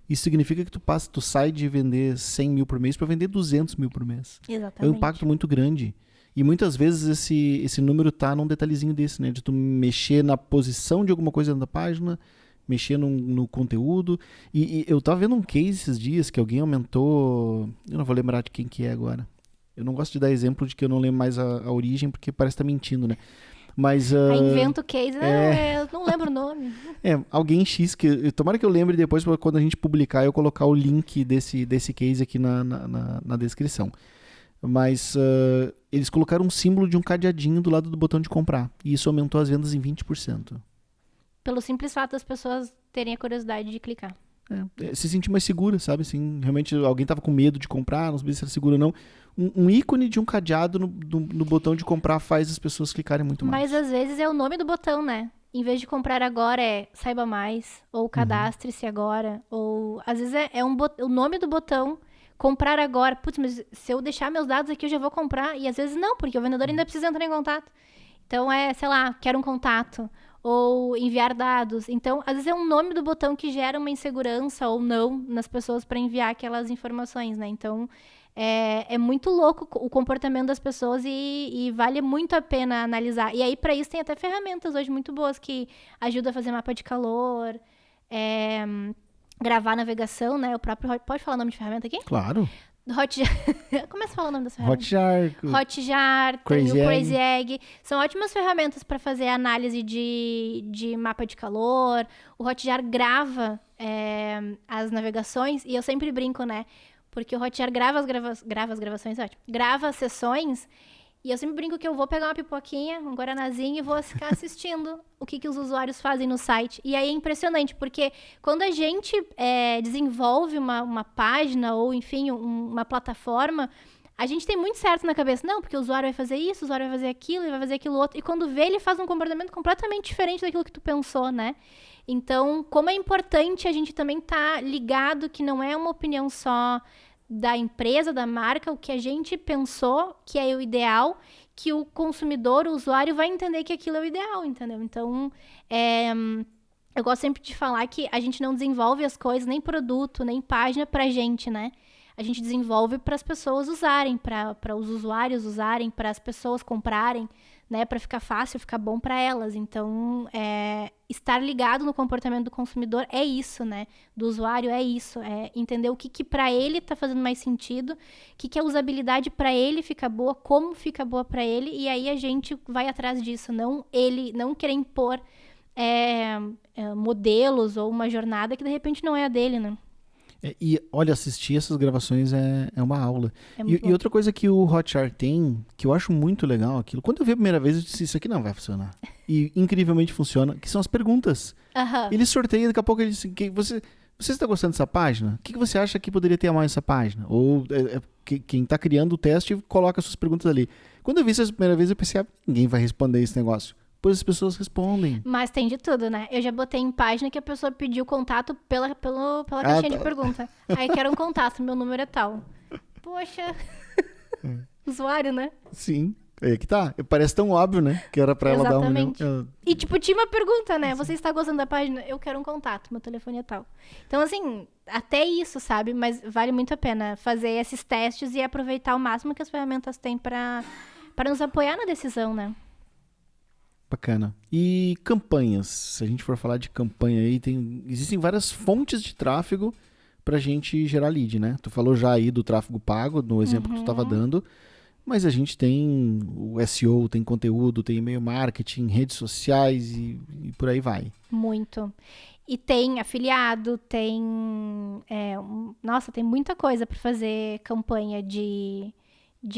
isso significa que tu sai de vender 100 mil por mês para vender 200 mil por mês. Exatamente. É um impacto muito grande. E muitas vezes esse número tá num detalhezinho desse, né? De tu mexer na posição de alguma coisa na página, mexer no conteúdo. E eu tava vendo um case esses dias que alguém aumentou... Eu não vou lembrar de quem que é agora. Eu não gosto de dar exemplo de que eu não lembro mais a origem, porque parece que tá mentindo, né? Mas... invento o case. Eu não lembro o nome. Alguém X que... Tomara que eu lembre depois, quando a gente publicar, eu colocar o link desse case aqui na descrição. Mas eles colocaram um símbolo de um cadeadinho do lado do botão de comprar. E isso aumentou as vendas em 20%. Pelo simples fato das pessoas terem a curiosidade de clicar. Se sentir mais segura, sabe? Assim, realmente alguém estava com medo de comprar, não sabia se era seguro ou não. Um ícone de um cadeado no botão de comprar faz as pessoas clicarem muito mais. Mas às vezes é o nome do botão, né? Em vez de comprar agora saiba mais, ou cadastre-se agora, ou às vezes o nome do botão, comprar agora. Putz, mas se eu deixar meus dados aqui eu já vou comprar. E às vezes não, porque o vendedor ainda precisa entrar em contato. Então sei lá, quero um contato. Ou enviar dados. Então, às vezes é um nome do botão que gera uma insegurança ou não nas pessoas para enviar aquelas informações, né? Então, é muito louco o comportamento das pessoas e vale muito a pena analisar. E aí, para isso, tem até ferramentas hoje muito boas que ajudam a fazer mapa de calor, gravar navegação, né? O próprio... Pode falar o nome de ferramenta aqui? Claro. Hotjar. Começa a falar o nome dessa ferramenta. Hotjar, Crazy Egg. São ótimas ferramentas para fazer análise de mapa de calor. O Hotjar grava as navegações e eu sempre brinco, né? Porque o Hotjar grava as gravações, ótimo. Grava as sessões e eu sempre brinco que eu vou pegar uma pipoquinha, um guaranazinho e vou ficar assistindo o que os usuários fazem no site. E aí é impressionante, porque quando a gente desenvolve uma página ou, enfim, uma plataforma, a gente tem muito certo na cabeça. Não, porque o usuário vai fazer isso, o usuário vai fazer aquilo e vai fazer aquilo outro. E quando vê, ele faz um comportamento completamente diferente daquilo que tu pensou, né? Então, como é importante a gente também estar ligado que não é uma opinião só da empresa, da marca, o que a gente pensou que é o ideal, que o consumidor, o usuário vai entender que aquilo é o ideal, entendeu? Então, eu gosto sempre de falar que a gente não desenvolve as coisas, nem produto, nem página pra gente, né? A gente desenvolve para as pessoas usarem, para os usuários usarem, para as pessoas comprarem, né? Para ficar fácil, ficar bom para elas. Então, estar ligado no comportamento do consumidor é isso, né? Do usuário é isso. É entender o que para ele tá fazendo mais sentido, o que a usabilidade para ele fica boa, como fica boa para ele, e aí a gente vai atrás disso. Não querer impor modelos ou uma jornada que de repente não é a dele, né? E olha, assistir essas gravações é uma aula. muito E outra coisa que o Hotjar tem, que eu acho muito legal aquilo, quando eu vi a primeira vez, eu disse, isso aqui não vai funcionar. E incrivelmente funciona, que são as perguntas. Aham. Ele sorteia, daqui a pouco ele diz, você está gostando dessa página? O que você acha que poderia ter a mais essa página? Ou quem está criando o teste coloca suas perguntas ali. Quando eu vi isso a primeira vez, eu pensei, ninguém vai responder esse negócio. Pois as pessoas respondem. Mas tem de tudo, né? Eu já botei em página que a pessoa pediu contato pela caixinha de pergunta. Aí quero um contato, meu número é tal. Poxa. Usuário, né? Sim. Aí que tá. Parece tão óbvio, né? Que era pra ela dar um... Exatamente. E tipo, tinha uma pergunta, né? Você está gostando da página? Eu quero um contato, meu telefone é tal. Então, assim, até isso, sabe? Mas vale muito a pena fazer esses testes e aproveitar o máximo que as ferramentas têm pra nos apoiar na decisão, né? Bacana. E campanhas? Se a gente for falar de campanha aí, existem várias fontes de tráfego pra gente gerar lead, né? Tu falou já aí do tráfego pago, no exemplo que tu estava dando, mas a gente tem o SEO, tem conteúdo, tem e-mail marketing, redes sociais e por aí vai. Muito. E tem afiliado, tem... Nossa, tem muita coisa para fazer campanha de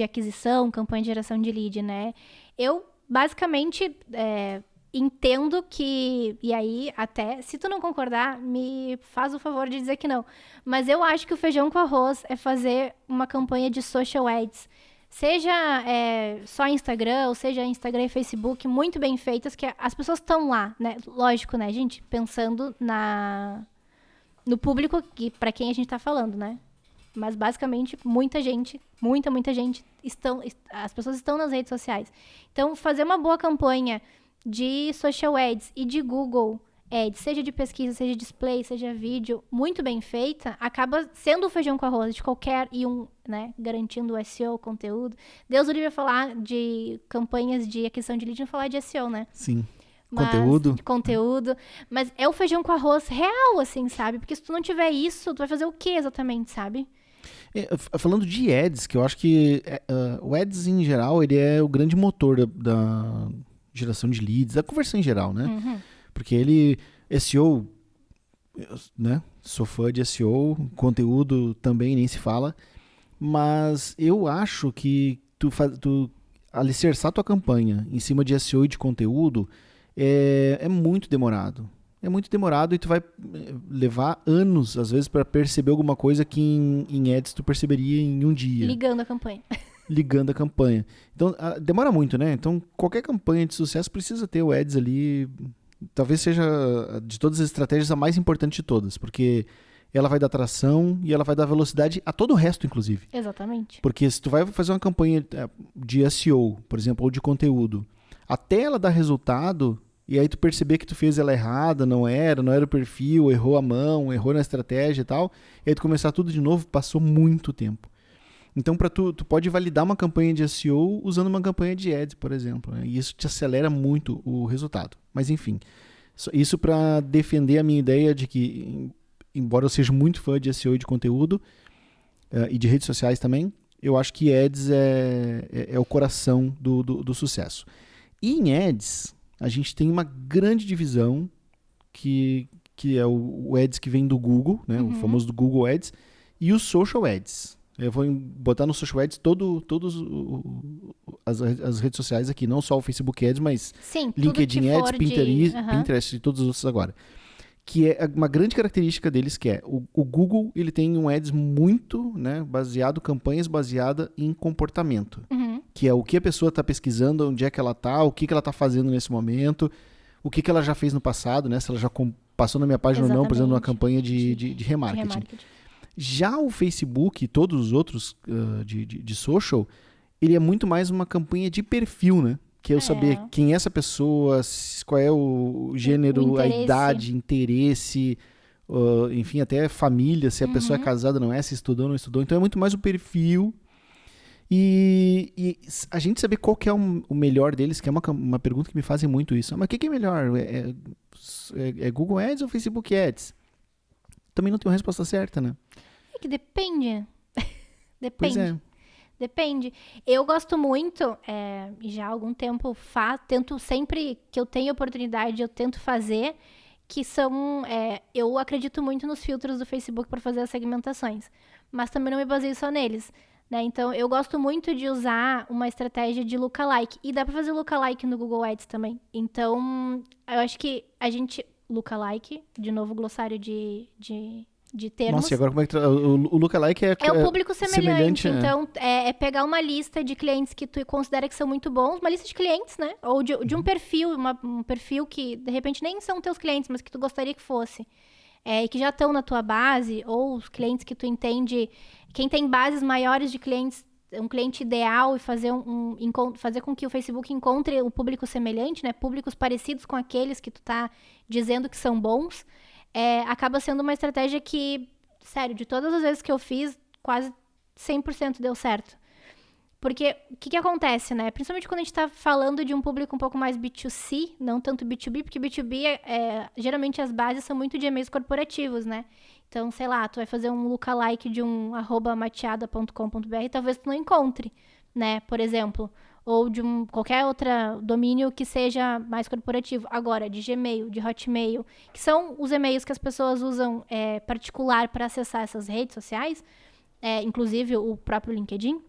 aquisição, campanha de geração de lead, né? Eu, basicamente, entendo que... E aí, até, se tu não concordar, me faz o favor de dizer que não. Mas eu acho que o feijão com arroz é fazer uma campanha de social ads. Seja só Instagram, ou seja Instagram e Facebook, muito bem feitas, que as pessoas estão lá, né? Lógico, né, gente? Pensando no público para quem a gente tá falando, né? Mas, basicamente, muita gente, muita gente, as pessoas estão nas redes sociais. Então, fazer uma boa campanha de social ads e de Google Ads, seja de pesquisa, seja display, seja vídeo, muito bem feita, acaba sendo o feijão com arroz de qualquer né? Garantindo o SEO, conteúdo. Deus o livre a falar de campanhas de aquisição de lead, não falar de SEO, né? Sim. Conteúdo. Mas é o feijão com arroz real, assim, sabe? Porque se tu não tiver isso, tu vai fazer o quê exatamente, sabe? Falando de ads, que eu acho que o ads em geral, ele é o grande motor da geração de leads, da conversão em geral, né? Uhum. Porque SEO, né? Sou fã de SEO, conteúdo também nem se fala, mas eu acho que tu alicerçar tua campanha em cima de SEO e de conteúdo é muito demorado. É muito demorado e tu vai levar anos, às vezes, para perceber alguma coisa que em ads tu perceberia em um dia. Ligando a campanha. Então, demora muito, né? Então, qualquer campanha de sucesso precisa ter o ads ali. Talvez seja, de todas as estratégias, a mais importante de todas, porque ela vai dar tração e ela vai dar velocidade a todo o resto, inclusive. Exatamente. Porque se tu vai fazer uma campanha de SEO, por exemplo, ou de conteúdo, até ela dar resultado, e aí tu perceber que tu fez ela errada, não era o perfil, errou a mão, errou na estratégia e tal, e aí tu começar tudo de novo, passou muito tempo. Então, tu pode validar uma campanha de SEO usando uma campanha de ads, por exemplo, né? E isso te acelera muito o resultado. Mas, enfim, isso para defender a minha ideia de que, embora eu seja muito fã de SEO e de conteúdo, e de redes sociais também, eu acho que ads é o coração do sucesso. E em ads, a gente tem uma grande divisão, que é o ads que vem do Google, né? O famoso do Google Ads, e os social ads. Eu vou botar no social ads todas as redes sociais aqui, não só o Facebook Ads, mas sim, LinkedIn Ads, Pinterest e todos os outros agora. Que é uma grande característica deles, que é o Google, ele tem um Ads muito, né, campanhas baseadas em comportamento. Que é o que a pessoa está pesquisando, onde é que ela está, o que ela está fazendo nesse momento, o que ela já fez no passado, né, se ela já passou na minha página ou não, por exemplo, numa campanha de remarketing. Já o Facebook e todos os outros de social, ele é muito mais uma campanha de perfil, né? Que é eu saber quem é essa pessoa, qual é o gênero, a idade, interesse, enfim, até família, se a pessoa é casada, não é, se estudou, não estudou. Então é muito mais o perfil. E a gente saber qual que é o melhor deles, que é uma pergunta que me fazem muito isso. Mas o que é melhor? É Google Ads ou Facebook Ads? Também não tem uma resposta certa, né? É que depende. Depende. Pois é. Depende. Eu gosto muito, e já há algum tempo tento sempre que eu tenho oportunidade, eu tento fazer, que são... eu acredito muito nos filtros do Facebook para fazer as segmentações, mas também não me baseio só neles, né? Então, eu gosto muito de usar uma estratégia de lookalike, e dá para fazer lookalike no Google Ads também. Então, eu acho que a gente... Lookalike, de novo, glossário de termos. Nossa, e agora como é que... O lookalike é o público semelhante. Então, é pegar uma lista de clientes que tu considera que são muito bons, uma lista de clientes, né? Ou de um perfil, um perfil que, de repente, nem são teus clientes, mas que tu gostaria que fosse. E que já estão na tua base, ou os clientes que tu entende... Quem tem bases maiores de clientes, um cliente ideal, e fazer fazer com que o Facebook encontre o público semelhante, né? Públicos parecidos com aqueles que tu tá dizendo que são bons, acaba sendo uma estratégia que, sério, de todas as vezes que eu fiz, quase 100% deu certo. Porque o que acontece, né? Principalmente quando a gente tá falando de um público um pouco mais B2C, não tanto B2B, porque B2B, geralmente as bases são muito de e-mails corporativos, né? Então, sei lá, tu vai fazer um lookalike de um @mateada.com.br, talvez tu não encontre, né? Por exemplo. Ou de qualquer outro domínio que seja mais corporativo. Agora, de Gmail, de Hotmail, que são os e-mails que as pessoas usam particular para acessar essas redes sociais, inclusive o próprio LinkedIn,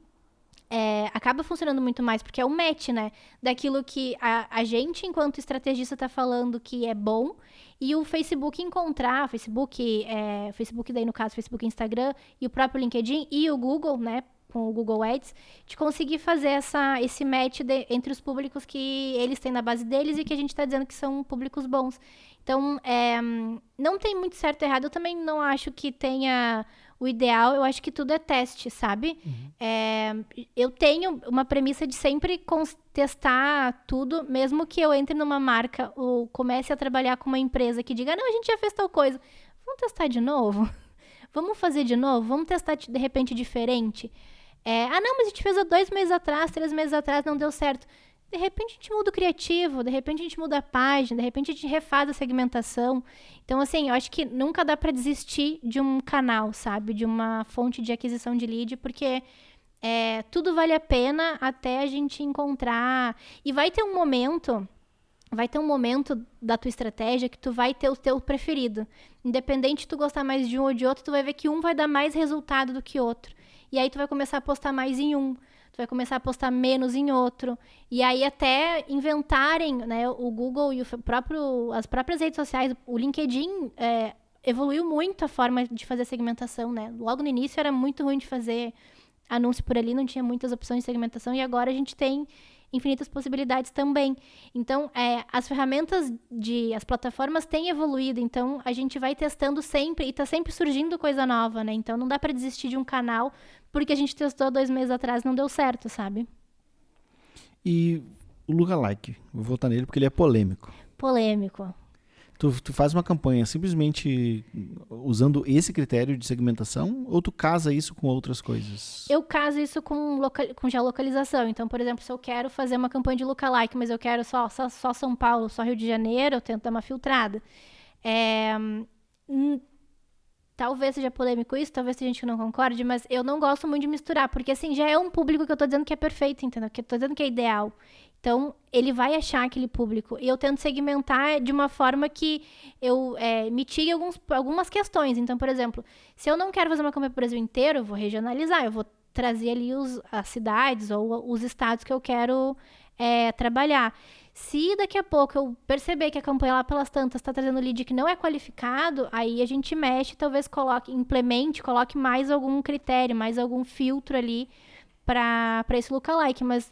acaba funcionando muito mais, porque é o match, né? Daquilo que a gente, enquanto estrategista, está falando que é bom, e o Facebook encontrar, Facebook daí no caso, Facebook e Instagram, e o próprio LinkedIn, e o Google, né? Com o Google Ads, de conseguir fazer esse match entre os públicos que eles têm na base deles e que a gente está dizendo que são públicos bons. Então, não tem muito certo e errado. Eu também não acho que tenha o ideal. Eu acho que tudo é teste, sabe? Eu tenho uma premissa de sempre testar tudo, mesmo que eu entre numa marca ou comece a trabalhar com uma empresa que diga, não, a gente já fez tal coisa. Vamos testar de novo? Vamos fazer de novo? Vamos testar de repente diferente? Não, mas a gente fez há 2 meses atrás, 3 meses atrás, não deu certo. De repente a gente muda o criativo, de repente a gente muda a página, de repente a gente refaz a segmentação. Então, assim, eu acho que nunca dá pra desistir de um canal, sabe? De uma fonte de aquisição de lead, porque tudo vale a pena até a gente encontrar... E vai ter um momento da tua estratégia que tu vai ter o teu preferido. Independente de tu gostar mais de um ou de outro, tu vai ver que um vai dar mais resultado do que outro. E aí tu vai começar a apostar mais em um, tu vai começar a apostar menos em outro. E aí até inventarem, né, o Google e as próprias redes sociais, o LinkedIn evoluiu muito a forma de fazer segmentação, né? Logo no início era muito ruim de fazer anúncio por ali, não tinha muitas opções de segmentação, e agora a gente tem infinitas possibilidades também. Então, as ferramentas as plataformas têm evoluído, então a gente vai testando sempre, e tá sempre surgindo coisa nova, né? Então não dá pra desistir de um canal porque a gente testou 2 meses atrás e não deu certo, sabe? E o lookalike, vou voltar nele porque ele é polêmico. Polêmico. Tu faz uma campanha simplesmente usando esse critério de segmentação, ou tu casa isso com outras coisas? Eu caso isso com geolocalização. Então, por exemplo, se eu quero fazer uma campanha de lookalike, mas eu quero só São Paulo, só Rio de Janeiro, eu tento dar uma filtrada. Talvez seja polêmico isso, talvez tenha gente que não concorde, mas eu não gosto muito de misturar, porque assim, já é um público que eu tô dizendo que é perfeito, entendeu? Que eu tô dizendo que é ideal. Então, ele vai achar aquele público. E eu tento segmentar de uma forma que eu mitigue algumas questões. Então, por exemplo, se eu não quero fazer uma campanha para o Brasil inteiro, eu vou regionalizar. Eu vou trazer ali as cidades ou os estados que eu quero trabalhar. Se daqui a pouco eu perceber que a campanha lá pelas tantas está trazendo lead que não é qualificado, aí a gente mexe, talvez coloque mais algum critério, mais algum filtro ali para esse lookalike. Mas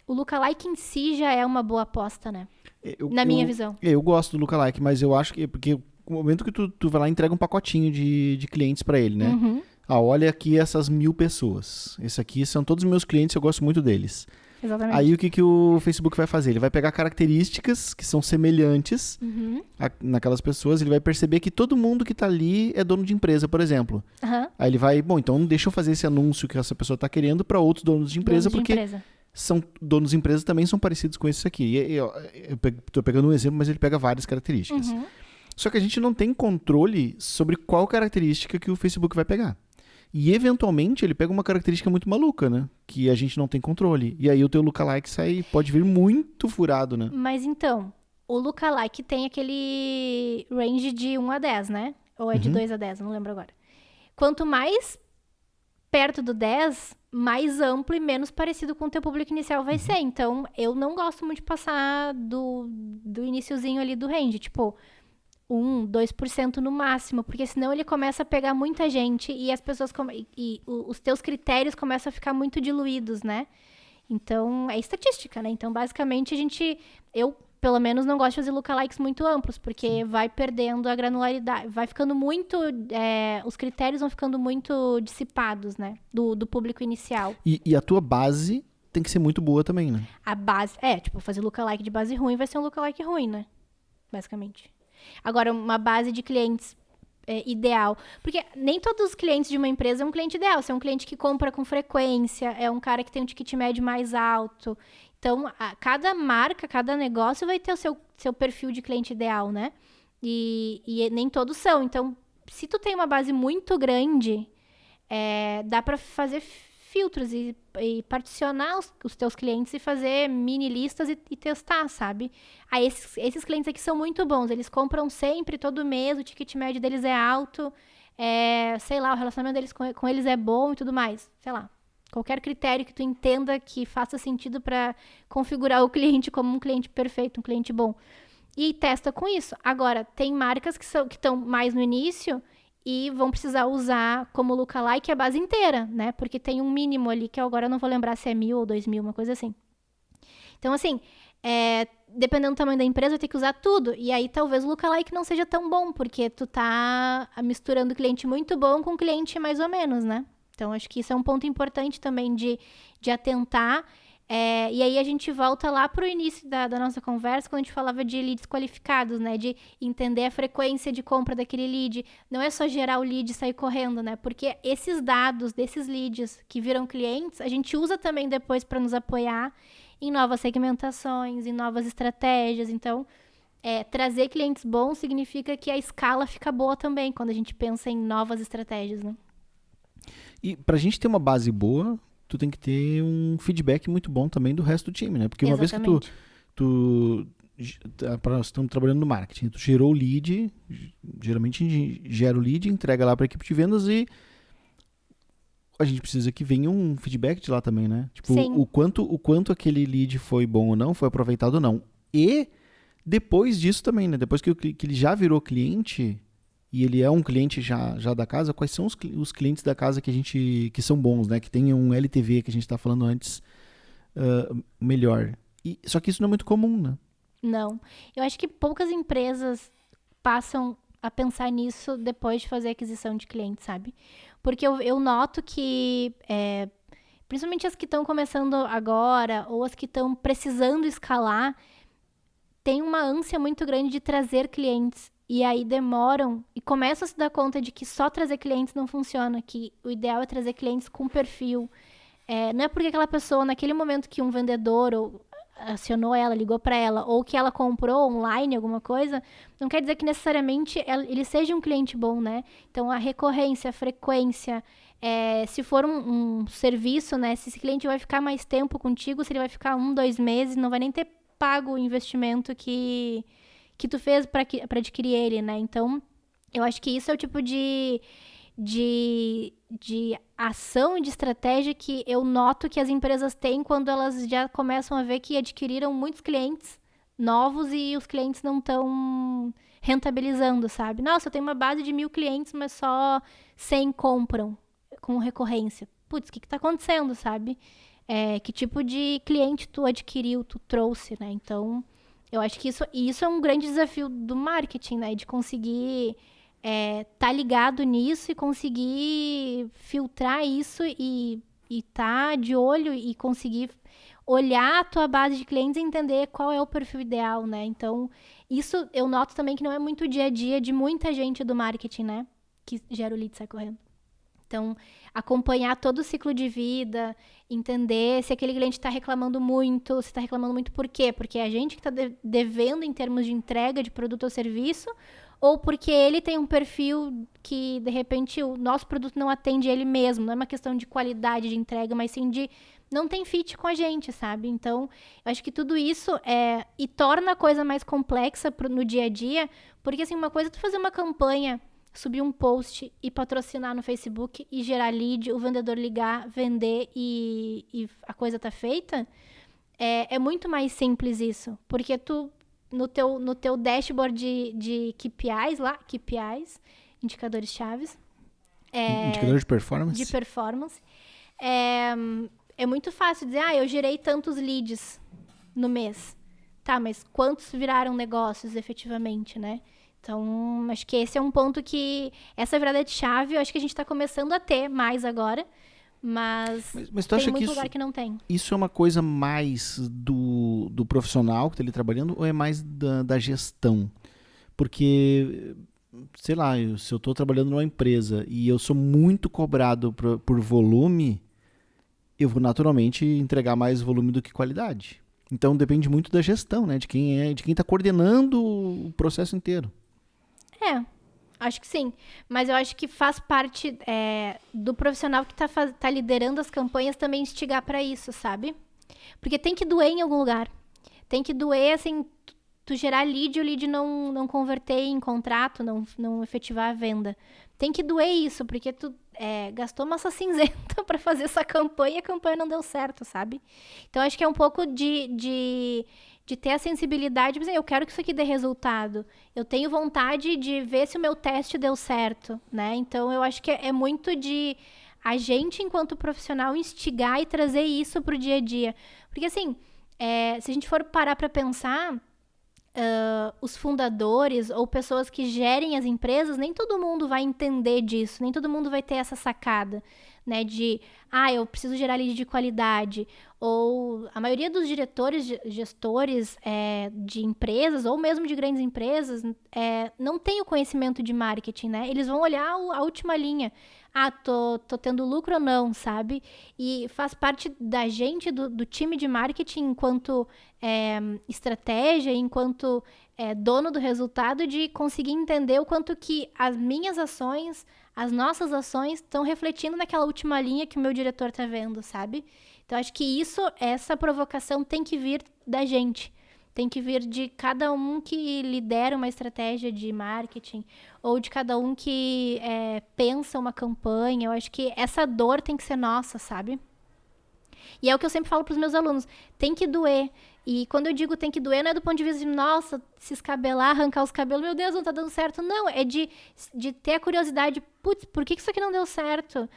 o lookalike em si já é uma boa aposta, né? Na minha visão. Eu gosto do lookalike, mas eu acho que... Porque o momento que tu vai lá e entrega um pacotinho de clientes para ele, né? Uhum. olha aqui essas 1000 pessoas. Esse aqui são todos os meus clientes, eu gosto muito deles. Exatamente. Aí o que o Facebook vai fazer? Ele vai pegar características que são semelhantes naquelas pessoas, ele vai perceber que todo mundo que tá ali é dono de empresa, por exemplo. Aí ele vai, bom, então deixa eu fazer esse anúncio que essa pessoa tá querendo para outros donos de empresa, são donos de empresas também são parecidos com esses aqui. E eu tô pegando um exemplo, mas ele pega várias características. Só que a gente não tem controle sobre qual característica que o Facebook vai pegar. E, eventualmente, ele pega uma característica muito maluca, né? Que a gente não tem controle. E aí o teu lookalike pode vir muito furado, né? Mas então, o lookalike tem aquele range de 1 a 10, né? Ou é de 2 a 10, não lembro agora. Quanto mais perto do 10, mais amplo e menos parecido com o teu público inicial vai ser. Então, eu não gosto muito de passar do iniciozinho ali do range. Tipo, 1, 2% no máximo, porque senão ele começa a pegar muita gente e as pessoas os teus critérios começam a ficar muito diluídos, né? Então, é estatística, né? Então, basicamente, eu pelo menos não gosto de fazer lookalikes muito amplos, porque vai perdendo a granularidade, vai ficando muito, os critérios vão ficando muito dissipados, né? Do público inicial. E a tua base tem que ser muito boa também, né? A base, tipo, fazer lookalike de base ruim vai ser um lookalike ruim, né? Basicamente. Agora, uma base de clientes ideal. Porque nem todos os clientes de uma empresa é um cliente ideal. Se é um cliente que compra com frequência, é um cara que tem um ticket médio mais alto. Então, cada marca, cada negócio vai ter o seu perfil de cliente ideal, né? E nem todos são. Então, se tu tem uma base muito grande, dá para fazer filtros e particionar os teus clientes e fazer mini listas e testar, sabe? Aí esses clientes aqui são muito bons, eles compram sempre, todo mês, o ticket médio deles é alto, sei lá, o relacionamento deles com eles é bom e tudo mais, sei lá. Qualquer critério que tu entenda que faça sentido para configurar o cliente como um cliente perfeito, um cliente bom. E testa com isso. Agora, tem marcas que estão mais no início e vão precisar usar como lookalike a base inteira, né? Porque tem um mínimo ali, que agora eu não vou lembrar se é 1.000 ou 2.000, uma coisa assim. Então, assim, dependendo do tamanho da empresa, vai ter que usar tudo. E aí, talvez o lookalike não seja tão bom, porque tu tá misturando cliente muito bom com cliente mais ou menos, né? Então, acho que isso é um ponto importante também de atentar. E aí a gente volta lá para o início da nossa conversa, quando a gente falava de leads qualificados, né? De entender a frequência de compra daquele lead. Não é só gerar o lead e sair correndo, né? Porque esses dados desses leads que viram clientes, a gente usa também depois para nos apoiar em novas segmentações, em novas estratégias. Então, trazer clientes bons significa que a escala fica boa também, quando a gente pensa em novas estratégias, né? E pra gente ter uma base boa, tu tem que ter um feedback muito bom também do resto do time, né? Porque uma Exatamente. vez que nós estamos trabalhando no marketing, tu gerou o lead, geralmente a gente gera o lead, entrega lá para a equipe de vendas e a gente precisa que venha um feedback de lá também, né? Tipo, Sim. o quanto aquele lead foi bom ou não, foi aproveitado ou não. E depois disso também, né? Depois que ele já virou cliente e ele é um cliente já da casa, quais são os clientes da casa que são bons, né? Que tem um LTV que a gente está falando antes melhor. Só que isso não é muito comum, né? Não. Eu acho que poucas empresas passam a pensar nisso depois de fazer aquisição de clientes, sabe? Porque eu noto que, principalmente as que estão começando agora ou as que estão precisando escalar, tem uma ânsia muito grande de trazer clientes. E aí demoram e começam a se dar conta de que só trazer clientes não funciona, que o ideal é trazer clientes com perfil. Não é porque aquela pessoa, naquele momento que um vendedor acionou ela, ligou para ela, ou que ela comprou online alguma coisa, não quer dizer que necessariamente ele seja um cliente bom, né? Então, a recorrência, a frequência, se for um serviço, né? Se esse cliente vai ficar mais tempo contigo, se ele vai ficar 1, 2 meses, não vai nem ter pago o investimento que tu fez para adquirir ele, né? Então, eu acho que isso é o tipo de ação e de estratégia que eu noto que as empresas têm quando elas já começam a ver que adquiriram muitos clientes novos e os clientes não estão rentabilizando, sabe? Nossa, eu tenho uma base de 1.000 clientes, mas só 100 compram com recorrência. Putz, o que tá acontecendo, sabe? Que tipo de cliente tu adquiriu, tu trouxe, né? Então, eu acho que isso é um grande desafio do marketing, né? De conseguir tá ligado nisso e conseguir filtrar isso e tá de olho e conseguir olhar a tua base de clientes e entender qual é o perfil ideal, né? Então, isso eu noto também que não é muito o dia a dia de muita gente do marketing, né? Que gera o lead e sai correndo. Então, acompanhar todo o ciclo de vida, entender se aquele cliente está reclamando muito, se está reclamando muito por quê? Porque é a gente que está devendo em termos de entrega de produto ou serviço, ou porque ele tem um perfil que, de repente, o nosso produto não atende ele mesmo. Não é uma questão de qualidade de entrega, mas sim de não tem fit com a gente, sabe? Então, eu acho que tudo isso e torna a coisa mais complexa no dia a dia, porque, assim, uma coisa é tu fazer uma campanha, subir um post e patrocinar no Facebook e gerar lead, o vendedor ligar, vender e a coisa tá feita. É muito mais simples isso, porque tu, no teu dashboard de KPIs lá, indicadores chaves. Indicador de performance? De performance. É muito fácil dizer, eu gerei tantos leads no mês. Tá, mas quantos viraram negócios efetivamente, né? Então, acho que esse é um ponto que... Essa virada de chave, eu acho que a gente está começando a ter mais agora, mas tu tem acha muito que lugar que não tem. Isso é uma coisa mais do profissional que está ali trabalhando ou é mais da gestão? Porque, sei lá, se eu estou trabalhando numa empresa e eu sou muito cobrado por volume, eu vou naturalmente entregar mais volume do que qualidade. Então, depende muito da gestão, né? De quem está coordenando o processo inteiro. Acho que sim. Mas eu acho que faz parte do profissional que tá liderando as campanhas também instigar para isso, sabe? Porque tem que doer em algum lugar. Tem que doer, assim, tu gerar lead e o lead não converter em contrato, não efetivar a venda. Tem que doer isso, porque tu gastou massa cinzenta para fazer essa campanha e a campanha não deu certo, sabe? Então, acho que é um pouco de ter a sensibilidade, mas eu quero que isso aqui dê resultado. Eu tenho vontade de ver se o meu teste deu certo, né? Então, eu acho que é muito de a gente, enquanto profissional, instigar e trazer isso pro dia a dia. Porque, assim, se a gente for parar para pensar, os fundadores ou pessoas que gerem as empresas, nem todo mundo vai entender disso, nem todo mundo vai ter essa sacada, né, de, eu preciso gerar lead de qualidade, ou a maioria dos diretores, gestores de empresas, ou mesmo de grandes empresas, não tem o conhecimento de marketing, né, eles vão olhar a última linha, tô tendo lucro ou não, sabe, e faz parte da gente, do time de marketing, enquanto estratégia, enquanto dono do resultado, de conseguir entender o quanto que as minhas ações, as nossas ações estão refletindo naquela última linha que o meu diretor está vendo, sabe? Então, acho que essa provocação tem que vir da gente. Tem que vir de cada um que lidera uma estratégia de marketing ou de cada um que pensa uma campanha. Eu acho que essa dor tem que ser nossa, sabe? E é o que eu sempre falo para os meus alunos. Tem que doer. E quando eu digo tem que doer, não é do ponto de vista de, nossa, se escabelar, arrancar os cabelos, meu Deus, não tá dando certo. Não, é de ter a curiosidade, putz, por que isso aqui não deu certo?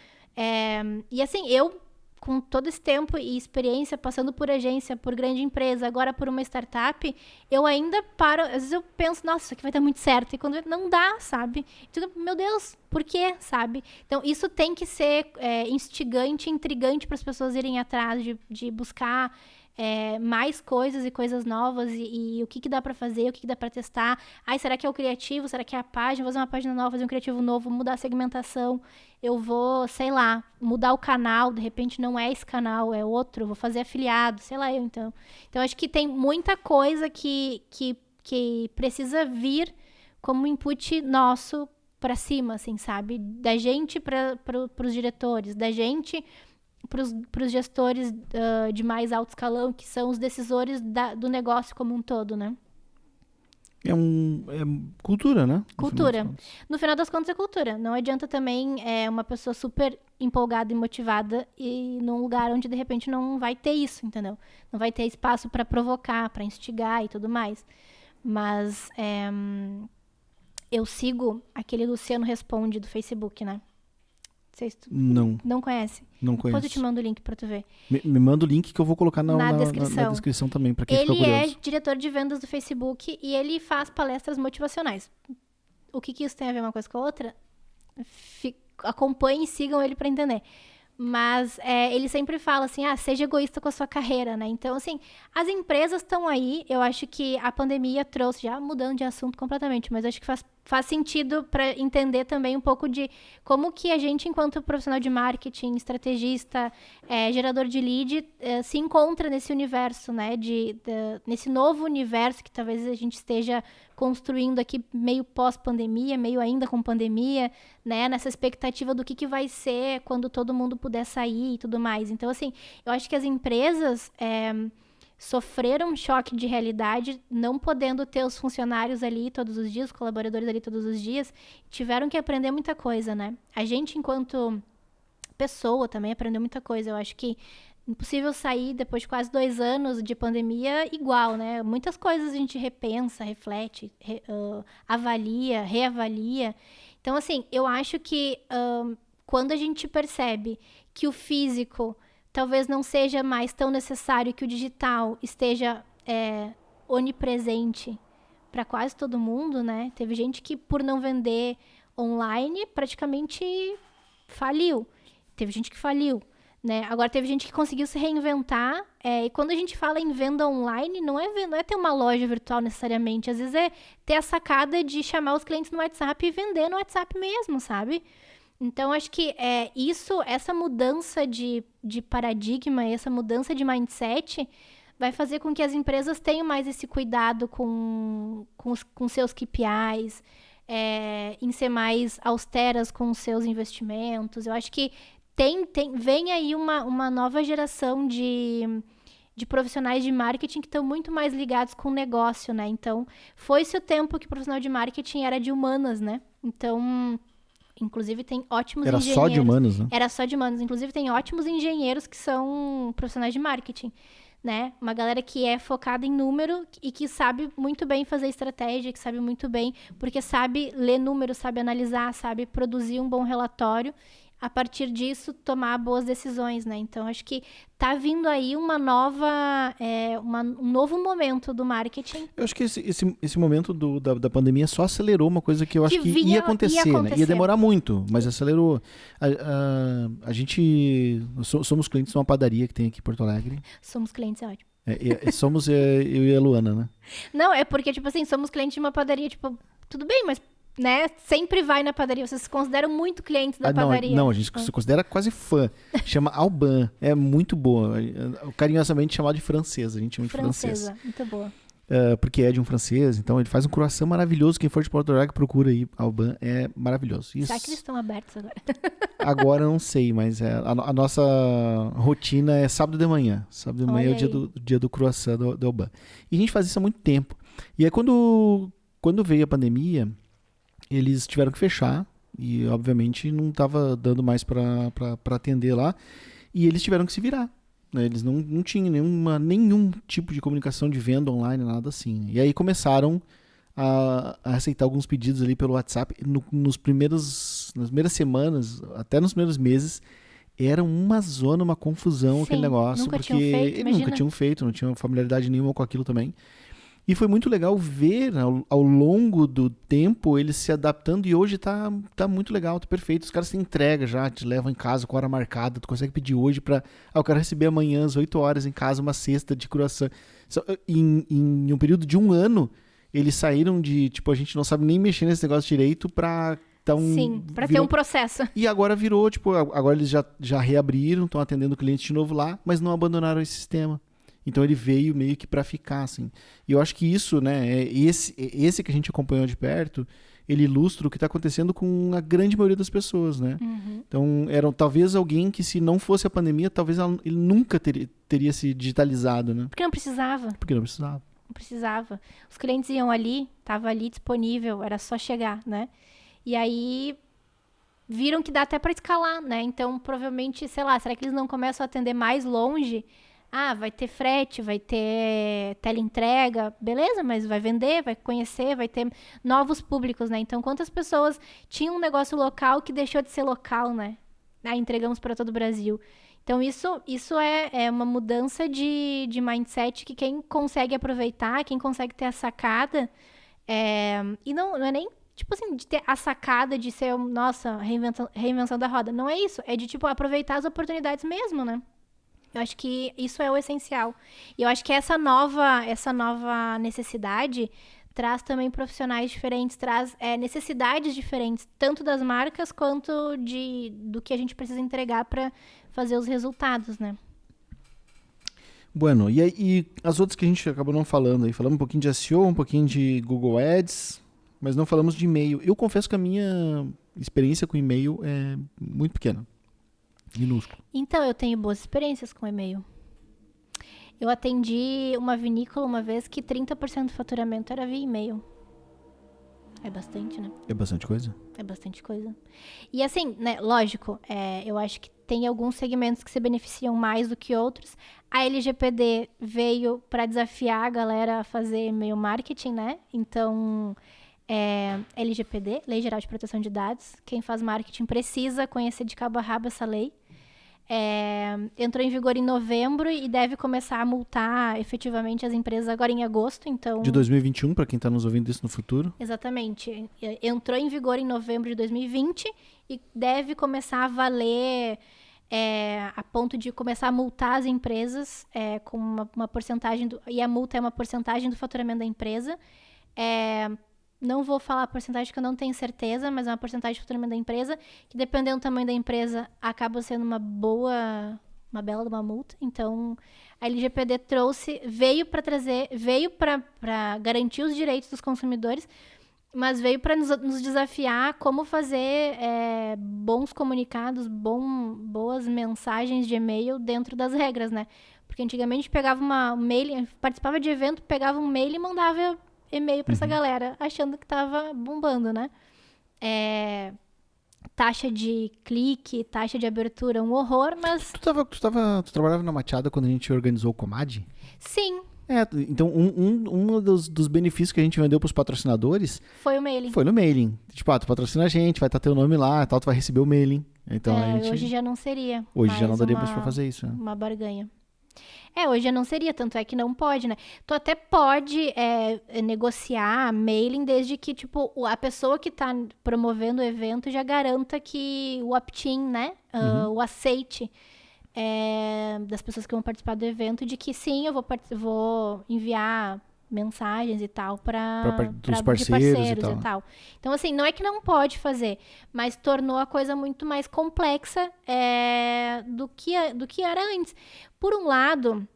E assim, eu, com todo esse tempo e experiência, passando por agência, por grande empresa, agora por uma startup, eu ainda paro, às vezes eu penso, nossa, isso aqui vai dar muito certo. E quando não dá, sabe? Então, meu Deus, por quê, sabe? Então, isso tem que ser instigante, intrigante para as pessoas irem atrás de buscar mais coisas e coisas novas e o que dá pra fazer, o que dá pra testar. Será que é o criativo? Será que é a página? Vou fazer uma página nova, fazer um criativo novo, mudar a segmentação. Eu vou, sei lá, mudar o canal. De repente não é esse canal, é outro. Vou fazer afiliado, sei lá eu, então. Então, acho que tem muita coisa que precisa vir como input nosso pra cima, assim, sabe? Da gente pros diretores, da gente para os gestores de mais alto escalão, que são os decisores do negócio como um todo, né? É cultura, né? Cultura. No final das contas é cultura. Não adianta também uma pessoa super empolgada e motivada e num lugar onde de repente não vai ter isso, entendeu? Não vai ter espaço para provocar, para instigar e tudo mais. Mas eu sigo aquele Luciano Responde do Facebook, né? Não conhece? Não conheço. Depois eu te mando o link pra tu ver. Me manda o link que eu vou colocar na descrição também, pra quem ficou curioso. Ele é diretor de vendas do Facebook e ele faz palestras motivacionais. o que isso tem a ver uma coisa com a outra, acompanhem e sigam ele para entender. Mas ele sempre fala assim, seja egoísta com a sua carreira, né? Então, assim, as empresas estão aí. Eu acho que a pandemia trouxe, já mudando de assunto completamente, mas acho que faz sentido para entender também um pouco de como que a gente, enquanto profissional de marketing, estrategista, gerador de lead, se encontra nesse universo, né? Nesse novo universo que talvez a gente esteja construindo aqui meio pós-pandemia, meio ainda com pandemia, né? Nessa expectativa do que vai ser quando todo mundo puder sair e tudo mais. Então, assim, eu acho que as empresas sofreram um choque de realidade, não podendo ter os funcionários ali todos os dias, os colaboradores ali todos os dias, tiveram que aprender muita coisa, né? A gente, enquanto pessoa, também aprendeu muita coisa. Eu acho que impossível sair depois de quase 2 anos de pandemia igual, né? Muitas coisas a gente repensa, reflete, avalia, reavalia. Então, assim, eu acho que quando a gente percebe que o físico talvez não seja mais tão necessário, que o digital esteja onipresente para quase todo mundo, né? Teve gente que, por não vender online, praticamente faliu. Teve gente que faliu, né? Agora, teve gente que conseguiu se reinventar. E quando a gente fala em venda online, não é ter uma loja virtual necessariamente. Às vezes é ter a sacada de chamar os clientes no WhatsApp e vender no WhatsApp mesmo, sabe? Então, acho que essa mudança de paradigma, essa mudança de mindset vai fazer com que as empresas tenham mais esse cuidado com seus KPIs, em ser mais austeras com os seus investimentos. Eu acho que vem aí uma nova geração de profissionais de marketing que estão muito mais ligados com o negócio, né? Então, foi-se o tempo que o profissional de marketing era de humanas, né? Então, inclusive, tem ótimos engenheiros. Era só de humanos, né? Era só de humanos. Inclusive, tem ótimos engenheiros que são profissionais de marketing, né? Uma galera que é focada em número e que sabe muito bem fazer estratégia, que sabe muito bem, porque sabe ler números, sabe analisar, sabe produzir um bom relatório. A partir disso, tomar boas decisões, né? Então, acho que tá vindo aí um novo momento do marketing. Eu acho que esse momento da pandemia só acelerou uma coisa que eu acho que ia acontecer, né? Ia demorar muito, mas acelerou. A gente somos clientes de uma padaria que tem aqui em Porto Alegre. Somos clientes, é ótimo. Somos eu e a Luana, né? Não, é porque, tipo assim, somos clientes de uma padaria, tipo, tudo bem, mas... né? Sempre vai na padaria. Vocês se consideram muito clientes da padaria? Não, a gente se considera quase fã. Chama Alban. É muito boa. Carinhosamente chamado de francesa. A gente chama de francesa. Muito boa. Porque é de um francês. Então ele faz um croissant maravilhoso. Quem for de Porto Alegre, procura aí. Alban é maravilhoso. Isso. Será que eles estão abertos agora? Agora eu não sei, mas a nossa rotina é sábado de manhã. Sábado de manhã é o dia do croissant do Alban. E a gente faz isso há muito tempo. E aí quando veio a pandemia... eles tiveram que fechar e, obviamente, não estava dando mais para atender lá. E eles tiveram que se virar. Né? Eles não tinham nenhum tipo de comunicação de venda online, nada assim. E aí começaram a aceitar alguns pedidos ali pelo WhatsApp. Nas primeiras semanas, até nos primeiros meses, era uma zona, uma confusão. Sim, aquele negócio. Nunca porque tinham feito, eles nunca tinham feito, não tinham familiaridade nenhuma com aquilo também. E foi muito legal ver ao longo do tempo eles se adaptando e hoje tá muito legal, tá perfeito. Os caras têm entrega já, te levam em casa com a hora marcada, tu consegue pedir hoje eu quero receber amanhã às 8 horas em casa uma cesta de croissant. Em um período de 1 ano, eles saíram de, tipo, a gente não sabe nem mexer nesse negócio direito pra... Sim, pra ter um processo. E agora virou, tipo, agora eles já reabriram, estão atendendo o cliente de novo lá, mas não abandonaram esse sistema. Então ele veio meio que para ficar, assim. E eu acho que isso, né, esse que a gente acompanhou de perto, ele ilustra o que está acontecendo com a grande maioria das pessoas, né? Uhum. Então, talvez alguém que, se não fosse a pandemia, talvez ele nunca teria se digitalizado, né? Porque não precisava. Não precisava. Os clientes iam ali, estava ali disponível, era só chegar, né? E aí viram que dá até para escalar, né? Então, provavelmente, sei lá, será que eles não começam a atender mais longe? Vai ter frete, vai ter teleentrega, beleza, mas vai vender, vai conhecer, vai ter novos públicos, né? Então, quantas pessoas tinham um negócio local que deixou de ser local, né? Entregamos para todo o Brasil. Então, isso é uma mudança de mindset que quem consegue aproveitar, quem consegue ter a sacada, e não é nem tipo assim, de ter a sacada de ser, nossa, reinvenção da roda. Não é isso. É de, tipo, aproveitar as oportunidades mesmo, né? Eu acho que isso é o essencial. E eu acho que essa nova necessidade traz também profissionais diferentes, traz necessidades diferentes, tanto das marcas quanto do que a gente precisa entregar para fazer os resultados, né? Bueno, e as outras que a gente acabou não falando aí? Falamos um pouquinho de SEO, um pouquinho de Google Ads, mas não falamos de e-mail. Eu confesso que a minha experiência com e-mail é muito pequena. Minúsculo. Então, eu tenho boas experiências com e-mail. Eu atendi uma vinícola uma vez que 30% do faturamento era via e-mail. É bastante, né? É bastante coisa? É bastante coisa. E assim, né, lógico, eu acho que tem alguns segmentos que se beneficiam mais do que outros. A LGPD veio para desafiar a galera a fazer e-mail marketing, né? Então, LGPD, Lei Geral de Proteção de Dados. Quem faz marketing precisa conhecer de cabo a rabo essa lei. Entrou em vigor em novembro e deve começar a multar efetivamente as empresas agora em agosto, então... De 2021, para quem está nos ouvindo isso no futuro. Exatamente. Entrou em vigor em novembro de 2020 e deve começar a valer a ponto de começar a multar as empresas com uma porcentagem... E a multa é uma porcentagem do faturamento da empresa. Não vou falar a porcentagem que eu não tenho certeza, mas é uma porcentagem de faturamento da empresa, que dependendo do tamanho da empresa, acaba sendo uma bela de uma multa. Então, a LGPD veio para garantir os direitos dos consumidores, mas veio para nos desafiar como fazer bons comunicados, boas mensagens de e-mail dentro das regras, né? Porque antigamente pegava um mail, participava de evento, pegava um mail e mandava e-mail pra essa galera, achando que tava bombando, né? Taxa de clique, taxa de abertura, um horror, mas... Tu trabalhava na Machada quando a gente organizou o Comad? Sim. Então um dos benefícios que a gente vendeu pros patrocinadores... Foi o mailing. Foi no mailing. Tipo, tu patrocina a gente, vai estar teu nome lá, tal, tu vai receber o mailing. Então a gente... Hoje já não seria. Hoje já não daria mais pra fazer isso. Uma barganha. Hoje já não seria, tanto é que não pode, né? Tu até pode negociar mailing desde que, tipo, a pessoa que tá promovendo o evento já garanta que o opt-in, né? O aceite das pessoas que vão participar do evento, de que sim, eu vou enviar mensagens e tal dos parceiros e tal. Então, assim, não é que não pode fazer, mas tornou a coisa muito mais complexa do que era antes. Por um lado,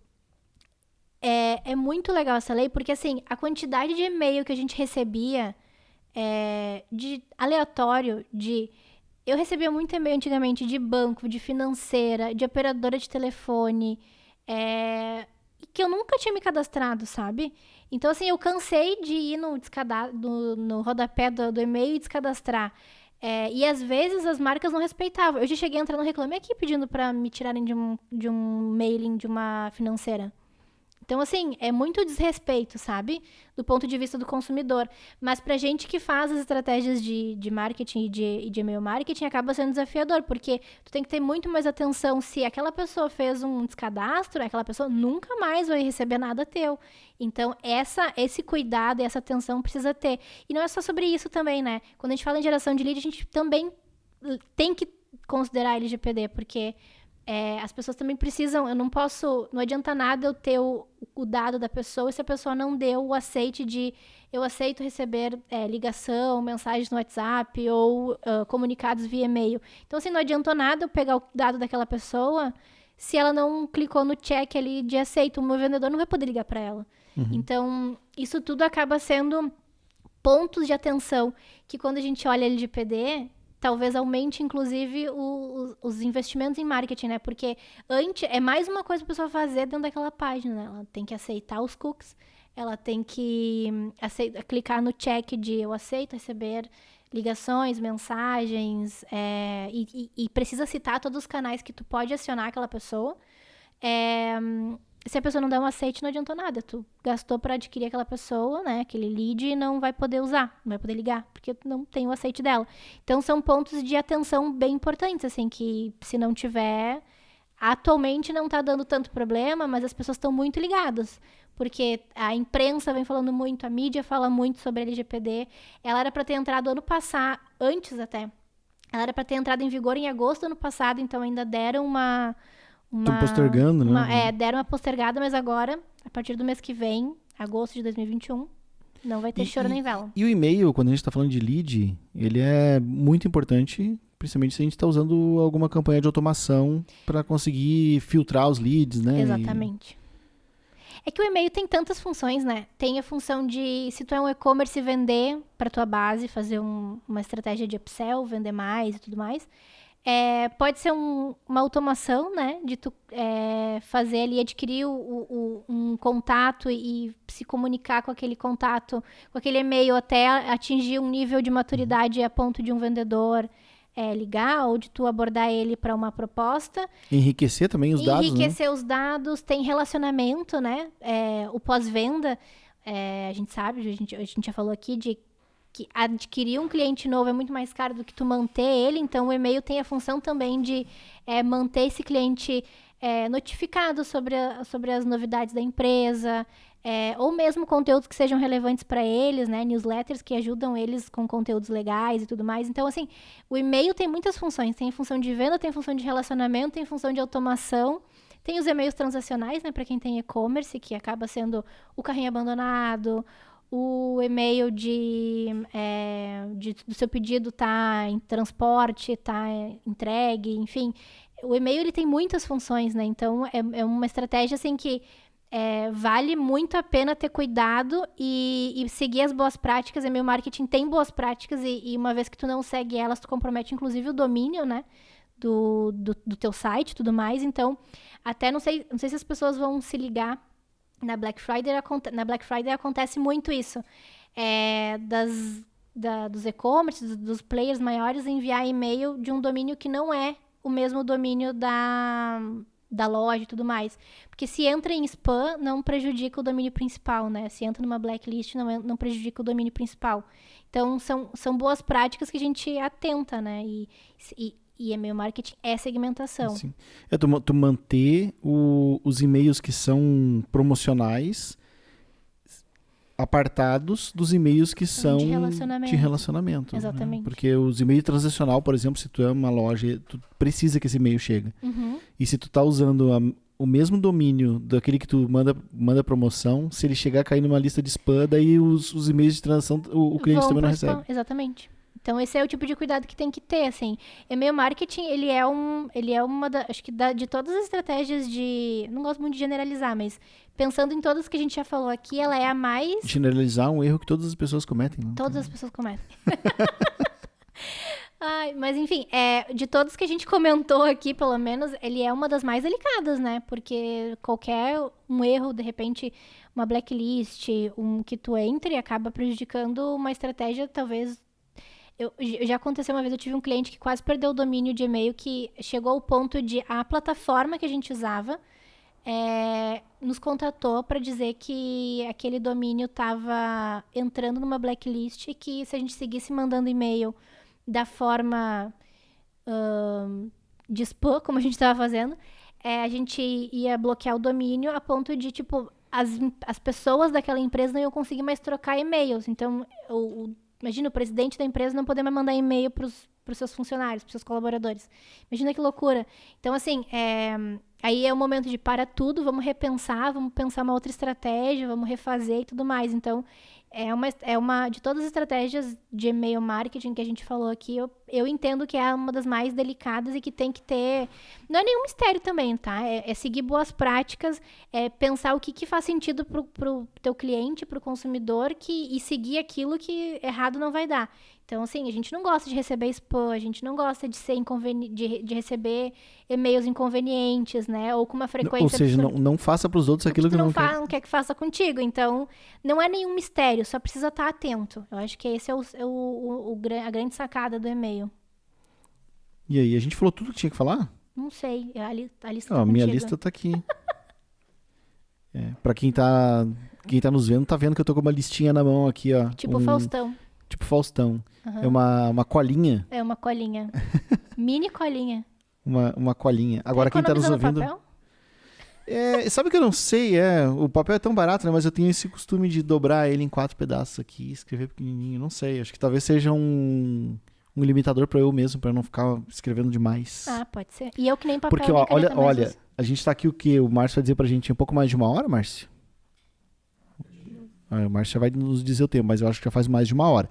é muito legal essa lei, porque, assim, a quantidade de e-mail que a gente recebia de aleatório, eu recebia muito e-mail antigamente de banco, de financeira, de operadora de telefone, que eu nunca tinha me cadastrado, sabe? Então, assim, eu cansei de ir no rodapé do e-mail e descadastrar. E, às vezes, as marcas não respeitavam. Eu já cheguei a entrar no Reclame Aqui pedindo para me tirarem de um mailing de uma financeira. Então, assim, é muito desrespeito, sabe? Do ponto de vista do consumidor. Mas pra gente que faz as estratégias de marketing e de e-mail marketing, acaba sendo desafiador, porque tu tem que ter muito mais atenção se aquela pessoa fez um descadastro, aquela pessoa nunca mais vai receber nada teu. Então, esse cuidado e essa atenção precisa ter. E não é só sobre isso também, né? Quando a gente fala em geração de lead, a gente também tem que considerar a LGPD, porque... as pessoas também precisam, não adianta nada eu ter o dado da pessoa se a pessoa não deu o aceite eu aceito receber ligação, mensagens no WhatsApp ou comunicados via e-mail. Então, assim, não adiantou nada eu pegar o dado daquela pessoa se ela não clicou no check ali de aceito. O meu vendedor não vai poder ligar para ela. Então, isso tudo acaba sendo pontos de atenção que quando a gente olha LGPD... talvez aumente, inclusive, os investimentos em marketing, né? Porque antes é mais uma coisa para a pessoa fazer dentro daquela página, né? Ela tem que aceitar os cookies, ela tem que clicar no check de eu aceito receber ligações, mensagens, e precisa citar todos os canais que tu pode acionar aquela pessoa. Se a pessoa não der um aceite, não adiantou nada. Tu gastou para adquirir aquela pessoa, né? Aquele lead e não vai poder usar, não vai poder ligar, porque não tem o aceite dela. Então, são pontos de atenção bem importantes, assim, que se não tiver... Atualmente não tá dando tanto problema, mas as pessoas estão muito ligadas. porque a imprensa vem falando muito, a mídia fala muito sobre a LGPD. Ela era para ter entrado ano passado, antes até. Ela era para ter entrado em vigor em agosto do ano passado, então ainda deram Estão postergando, né? Deram uma postergada, mas agora, a partir do mês que vem, agosto de 2021, não vai ter choro nem vela. E o e-mail, quando a gente está falando de lead, ele é muito importante, principalmente se a gente está usando alguma campanha de automação para conseguir filtrar os leads, né? Exatamente. É que o e-mail tem tantas funções, né? Tem a função de, se tu é um e-commerce, vender para tua base, fazer uma estratégia de upsell, vender mais e tudo mais. Pode ser uma automação, né? De tu fazer ali, adquirir um contato e se comunicar com aquele contato, com aquele e-mail até atingir um nível de maturidade a ponto de um vendedor ligar ou de tu abordar ele para uma proposta. Enriquecer também os dados, Enriquecer os dados, tem relacionamento, né? O pós-venda, a gente sabe, a gente já falou aqui de que adquirir um cliente novo é muito mais caro do que tu manter ele, então o e-mail tem a função também de manter esse cliente notificado sobre as novidades da empresa, ou mesmo conteúdos que sejam relevantes para eles, né? Newsletters que ajudam eles com conteúdos legais e tudo mais. Então, assim, o e-mail tem muitas funções. Tem função de venda, tem função de relacionamento, tem função de automação. Tem os e-mails transacionais, né? Para quem tem e-commerce, que acaba sendo o carrinho abandonado, o e-mail do seu pedido tá em transporte, tá entregue, enfim. O e-mail, ele tem muitas funções, né? Então, é uma estratégia, assim, que vale muito a pena ter cuidado e seguir as boas práticas. E-mail marketing tem boas práticas e uma vez que tu não segue elas, tu compromete, inclusive, o domínio, né? Do teu site e tudo mais. Então, até não sei se as pessoas vão se ligar. Na Black Friday acontece muito isso. Dos e-commerce, dos players maiores, enviar e-mail de um domínio que não é o mesmo domínio da loja e tudo mais. Porque se entra em spam, não prejudica o domínio principal, né? Se entra numa blacklist, não prejudica o domínio principal. Então, são boas práticas que a gente atenta, né? E e-mail marketing é segmentação. Sim. Tu manter os e-mails que são promocionais apartados dos e-mails que são de relacionamento. Exatamente. Né? Porque os e-mails transacional, por exemplo, se tu é uma loja, tu precisa que esse e-mail chegue. Uhum. E se tu tá usando o mesmo domínio daquele que tu manda promoção, se ele chegar a cair numa lista de spam, daí os e-mails de transação o cliente também não recebe. Spam. Exatamente. Então, esse é o tipo de cuidado que tem que ter, assim. E-mail marketing, ele é uma acho que de todas as estratégias não gosto muito de generalizar, mas pensando em todas que a gente já falou aqui, ela é a mais... Generalizar é um erro que todas as pessoas cometem, né? Todas as pessoas cometem. Mas, enfim, de todos que a gente comentou aqui, pelo menos, ele é uma das mais delicadas, né? Porque qualquer um erro, de repente, uma blacklist, que tu entre, acaba prejudicando uma estratégia, talvez... Já aconteceu uma vez, eu tive um cliente que quase perdeu o domínio de e-mail, que chegou ao ponto de a plataforma que a gente usava nos contatou para dizer que aquele domínio estava entrando numa blacklist e que se a gente seguisse mandando e-mail da forma de spam, como a gente estava fazendo, a gente ia bloquear o domínio a ponto de, tipo, as pessoas daquela empresa não iam conseguir mais trocar e-mails. Então, imagina o presidente da empresa não poder mais mandar e-mail para os seus funcionários, para os seus colaboradores. Imagina que loucura. Então, assim, aí é o momento de parar tudo, vamos repensar, vamos pensar uma outra estratégia, vamos refazer e tudo mais. Então, de todas as estratégias de e-mail marketing que a gente falou aqui, eu entendo que é uma das mais delicadas e que tem que ter... Não é nenhum mistério também, tá? É seguir boas práticas, pensar o que faz sentido pro teu cliente, pro consumidor, e seguir aquilo que errado não vai dar. Então, assim, a gente não gosta de receber spam, a gente não gosta de ser de receber e-mails inconvenientes, né? Ou com uma frequência... Ou seja, não faça para os outros aquilo que não quer. Não quer que faça contigo. Então, não é nenhum mistério, só precisa estar atento. Eu acho que esse é a grande sacada do e-mail. E aí, a gente falou tudo que tinha que falar? Não sei, a lista tá minha lista tá aqui. Pra quem tá nos vendo, tá vendo que eu tô com uma listinha na mão aqui, ó. Tipo Faustão. Tipo Faustão. Uhum. É uma colinha. É uma colinha. Mini colinha. Uma colinha. Agora quem tá nos ouvindo... Papel? Sabe que eu não sei, o papel é tão barato, né? Mas eu tenho esse costume de dobrar ele em 4 pedaços aqui e escrever pequenininho, não sei. Acho que talvez seja um limitador pra eu mesmo, pra não ficar escrevendo demais. Ah, pode ser. E eu que nem papel Porque, nem ó, caneta mais olha, uso. a gente tá aqui o quê? O Márcio vai dizer pra gente um pouco mais de 1 hora, Márcio? O Márcio já vai nos dizer o tempo, mas eu acho que já faz mais de 1 hora.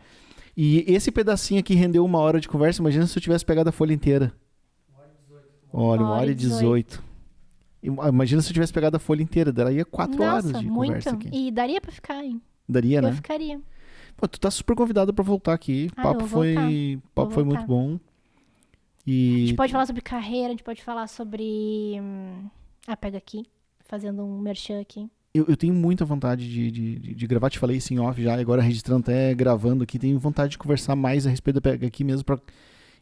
E esse pedacinho aqui rendeu 1 hora de conversa. Imagina se eu tivesse pegado a folha inteira. Olha, 1h18. Imagina se eu tivesse pegado a folha inteira. Daria 4 horas de conversa aqui. E daria pra ficar, hein? Daria, né? Eu ficaria. Pô, tu tá super convidado pra voltar aqui. O papo foi muito bom. A gente pode falar sobre carreira, a gente pode falar sobre... pega aqui. Fazendo um merchan aqui. Eu tenho muita vontade de gravar. Te falei isso em off já. Agora registrando até gravando aqui. Tenho vontade de conversar mais a respeito da Pega Aqui mesmo pra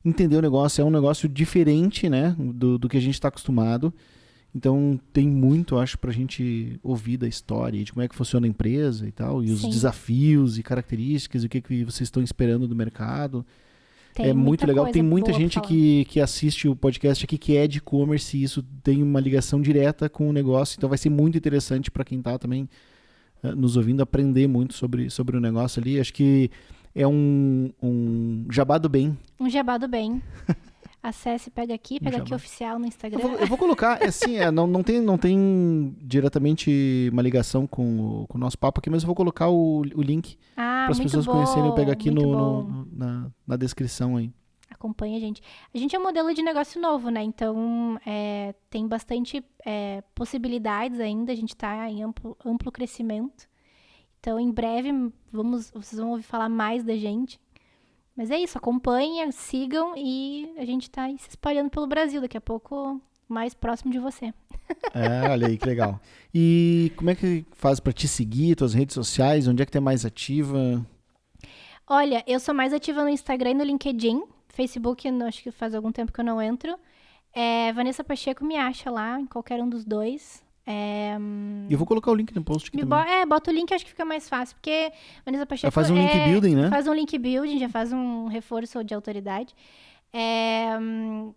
entender o negócio. É um negócio diferente, né? Do que a gente tá acostumado. Então tem muito, acho, pra gente ouvir da história e de como é que funciona a empresa e tal, e os desafios e características, e o que vocês estão esperando do mercado. É muito legal. Tem muita gente que assiste o podcast aqui que é de e-commerce e isso tem uma ligação direta com o negócio, então vai ser muito interessante para quem tá também nos ouvindo aprender muito sobre o negócio ali. Acho que é um jabá do bem. Um jabá do bem. Acesse Pega Aqui Oficial no Instagram. Eu vou colocar, assim, não tem diretamente uma ligação com o nosso papo aqui, mas eu vou colocar o link para as pessoas conhecerem o Pega Aqui na descrição aí. Acompanha, gente. A gente é um modelo de negócio novo, né? Então, tem bastante possibilidades ainda. A gente está em amplo crescimento. Então, em breve, vocês vão ouvir falar mais da gente. Mas é isso, acompanhem, sigam e a gente tá aí se espalhando pelo Brasil. Daqui a pouco, mais próximo de você. Olha aí, que legal. E como é que faz pra te seguir, tuas redes sociais? Onde é que tu é mais ativa? Olha, eu sou mais ativa no Instagram e no LinkedIn. Facebook, acho que faz algum tempo que eu não entro. Vanessa Pacheco me acha lá, em qualquer um dos dois. Eu vou colocar o link no post aqui também. Bota o link, acho que fica mais fácil, porque Vanessa Pacheco faz um link building, né? Faz um link building, já faz um reforço de autoridade.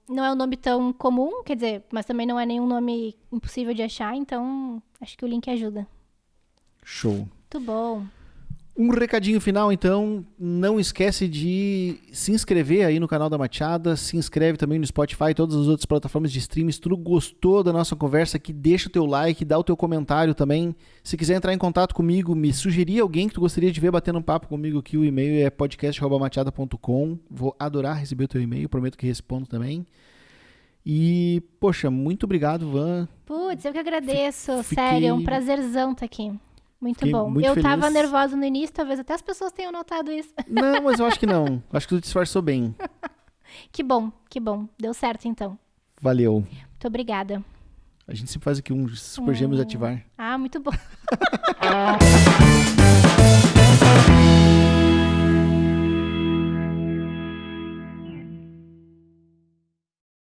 Não é um nome tão comum, quer dizer, mas também não é nenhum nome impossível de achar, então acho que o link ajuda. Show. Muito bom. Um recadinho final, então, não esquece de se inscrever aí no canal da Machada, se inscreve também no Spotify e todas as outras plataformas de streaming. Se tu gostou da nossa conversa aqui, deixa o teu like, dá o teu comentário também. Se quiser entrar em contato comigo, me sugerir alguém que tu gostaria de ver batendo um papo comigo aqui, o e-mail é podcast@machada.com. Vou adorar receber o teu e-mail, prometo que respondo também. E, poxa, muito obrigado, Van. Putz, eu que agradeço, sério, é um prazerzão estar aqui. Fiquei bom. Muito feliz. Tava nervosa no início, talvez até as pessoas tenham notado isso. Não, mas eu acho que não. Acho que tu disfarçou bem. Que bom. Deu certo, então. Valeu. Muito obrigada. A gente sempre faz aqui um Super Gêmeos ativar. Muito bom.